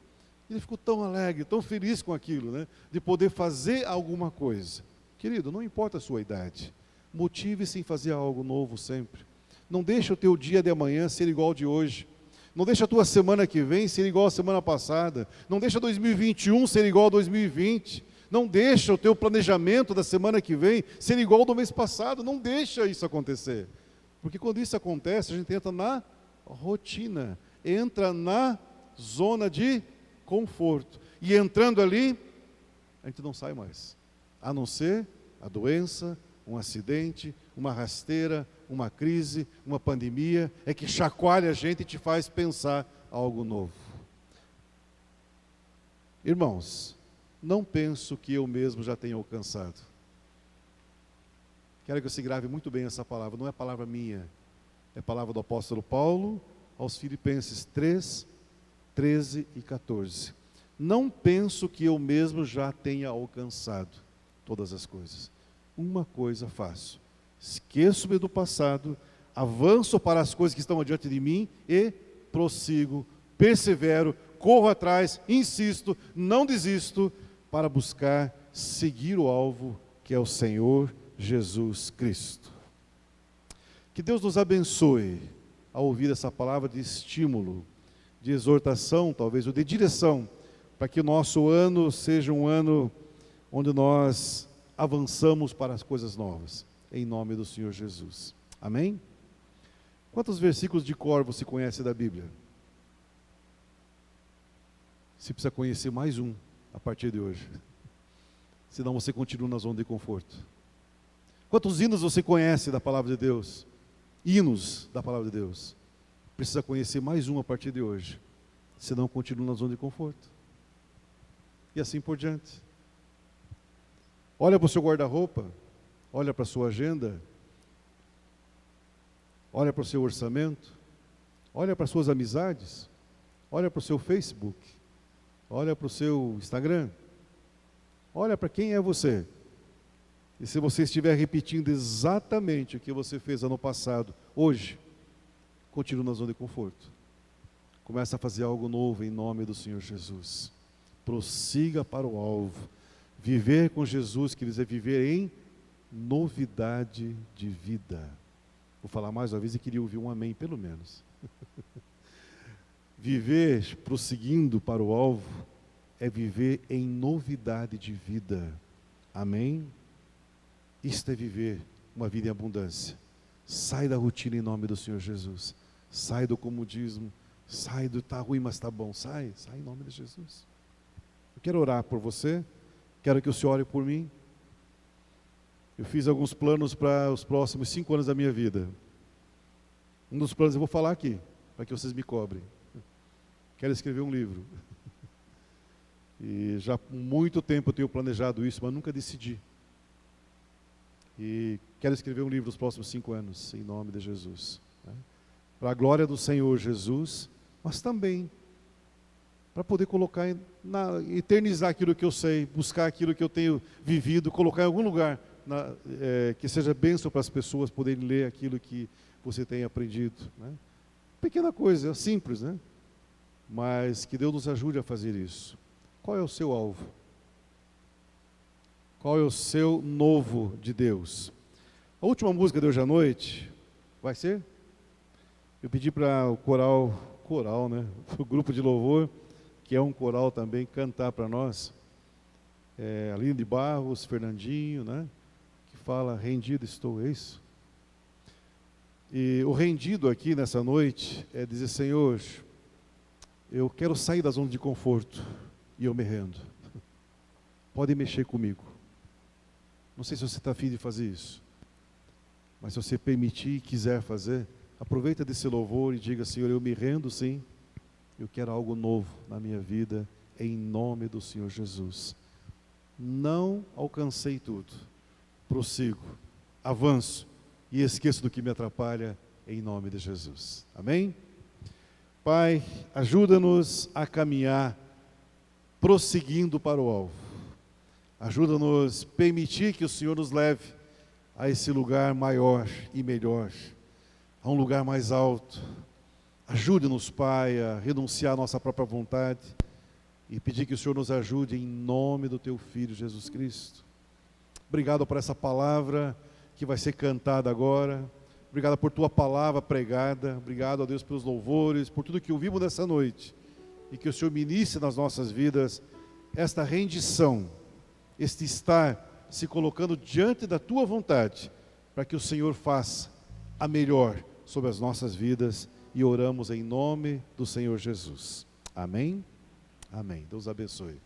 Ele ficou tão alegre, tão feliz com aquilo, né? De poder fazer alguma coisa. Querido, não importa a sua idade, motive-se em fazer algo novo sempre. Não deixe o teu dia de amanhã ser igual ao de hoje. Não deixe a tua semana que vem ser igual à semana passada. Não deixe 2021 ser igual a 2020. Não deixe o teu planejamento da semana que vem ser igual ao do mês passado. Não deixa isso acontecer. Porque quando isso acontece, a gente entra na rotina, entra na zona de conforto. E entrando ali, a gente não sai mais. A não ser a doença, um acidente, uma rasteira, uma crise, uma pandemia, é que chacoalha a gente e te faz pensar algo novo. Irmãos, não penso que eu mesmo já tenha alcançado. Quero que você grave muito bem essa palavra, não é palavra minha, é palavra do apóstolo Paulo aos Filipenses 3, 13 e 14. Não penso que eu mesmo já tenha alcançado todas as coisas. Uma coisa faço: esqueço-me do passado, avanço para as coisas que estão adiante de mim e prossigo, persevero, corro atrás, insisto, não desisto, para buscar seguir o alvo que é o Senhor Jesus Cristo. Que Deus nos abençoe ao ouvir essa palavra de estímulo, de exortação, talvez, ou de direção, para que o nosso ano seja um ano onde nós avançamos para as coisas novas, em nome do Senhor Jesus. Amém? Quantos versículos de cor você conhece da Bíblia? Você precisa conhecer mais um a partir de hoje. Senão você continua na zona de conforto. Quantos hinos você conhece da palavra de Deus? Hinos da palavra de Deus. Precisa conhecer mais um a partir de hoje. Senão continua na zona de conforto. E assim por diante. Olha para o seu guarda-roupa. Olha para a sua agenda. Olha para o seu orçamento. Olha para as suas amizades. Olha para o seu Facebook. Olha para o seu Instagram. Olha para quem é você. E se você estiver repetindo exatamente o que você fez ano passado, hoje, continue na zona de conforto. Comece a fazer algo novo em nome do Senhor Jesus. Prossiga para o alvo. Viver com Jesus, quer dizer, viver em novidade de vida. Vou falar mais uma vez e queria ouvir um amém, pelo menos. Viver prosseguindo para o alvo é viver em novidade de vida. Amém? Isto é viver uma vida em abundância. Sai da rotina em nome do Senhor Jesus. Sai do comodismo. Sai do tá ruim, mas tá bom. Sai em nome de Jesus. Eu quero orar por você. Quero que o Senhor ore por mim. Eu fiz alguns planos para os próximos 5 anos da minha vida. Um dos planos eu vou falar aqui, para que vocês me cobrem. Quero escrever um livro. E já há muito tempo eu tenho planejado isso, mas nunca decidi. E quero escrever um livro nos próximos 5 anos, em nome de Jesus. Para a glória do Senhor Jesus, mas também para poder colocar, eternizar aquilo que eu sei, buscar aquilo que eu tenho vivido, colocar em algum lugar, que seja bênção para as pessoas poderem ler aquilo que você tem aprendido. Né? Pequena coisa, simples, né? Mas que Deus nos ajude a fazer isso. Qual é o seu alvo? Qual é o seu novo de Deus? A última música de hoje à noite, vai ser? Eu pedi para o coral, né? O grupo de louvor, que é um coral também, cantar para nós. Aline de Barros, Fernandinho, né? Que fala, rendido estou, é isso? E o rendido aqui nessa noite é dizer, Senhor, eu quero sair da zona de conforto e eu me rendo. Pode mexer comigo. Não sei se você está afim de fazer isso, mas se você permitir e quiser fazer, aproveita desse louvor e diga, Senhor, eu me rendo sim, eu quero algo novo na minha vida, em nome do Senhor Jesus. Não alcancei tudo, prossigo, avanço e esqueço do que me atrapalha, em nome de Jesus. Amém? Pai, ajuda-nos a caminhar prosseguindo para o alvo. Ajuda-nos a permitir que o Senhor nos leve a esse lugar maior e melhor, a um lugar mais alto. Ajude-nos, Pai, a renunciar à nossa própria vontade e pedir que o Senhor nos ajude em nome do Teu Filho Jesus Cristo. Obrigado por essa palavra que vai ser cantada agora. Obrigado por Tua palavra pregada. Obrigado, ó Deus, pelos louvores, por tudo que ouvimos nessa noite. E que o Senhor ministre nas nossas vidas esta rendição, este estar se colocando diante da Tua vontade, para que o Senhor faça a melhor sobre as nossas vidas, e oramos em nome do Senhor Jesus. Amém? Amém. Deus abençoe.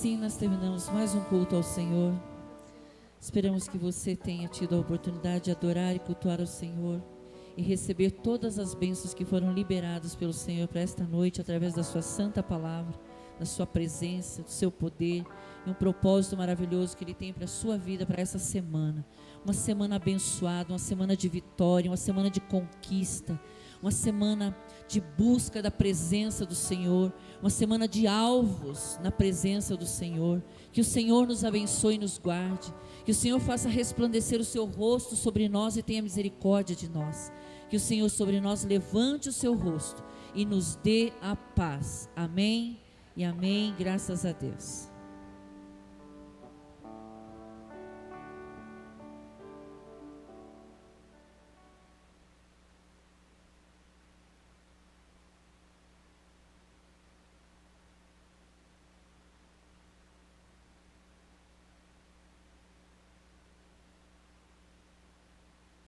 Assim nós terminamos mais um culto ao Senhor. Esperamos que você tenha tido a oportunidade de adorar e cultuar ao Senhor e receber todas as bênçãos que foram liberadas pelo Senhor para esta noite, através da sua santa palavra, da sua presença, do seu poder e um propósito maravilhoso que Ele tem para a sua vida, para essa semana. Uma semana abençoada, uma semana de vitória, uma semana de conquista, uma semana de busca da presença do Senhor, uma semana de alvos na presença do Senhor. Que o Senhor nos abençoe e nos guarde, que o Senhor faça resplandecer o seu rosto sobre nós e tenha misericórdia de nós, que o Senhor sobre nós levante o seu rosto e nos dê a paz. Amém e amém, graças a Deus.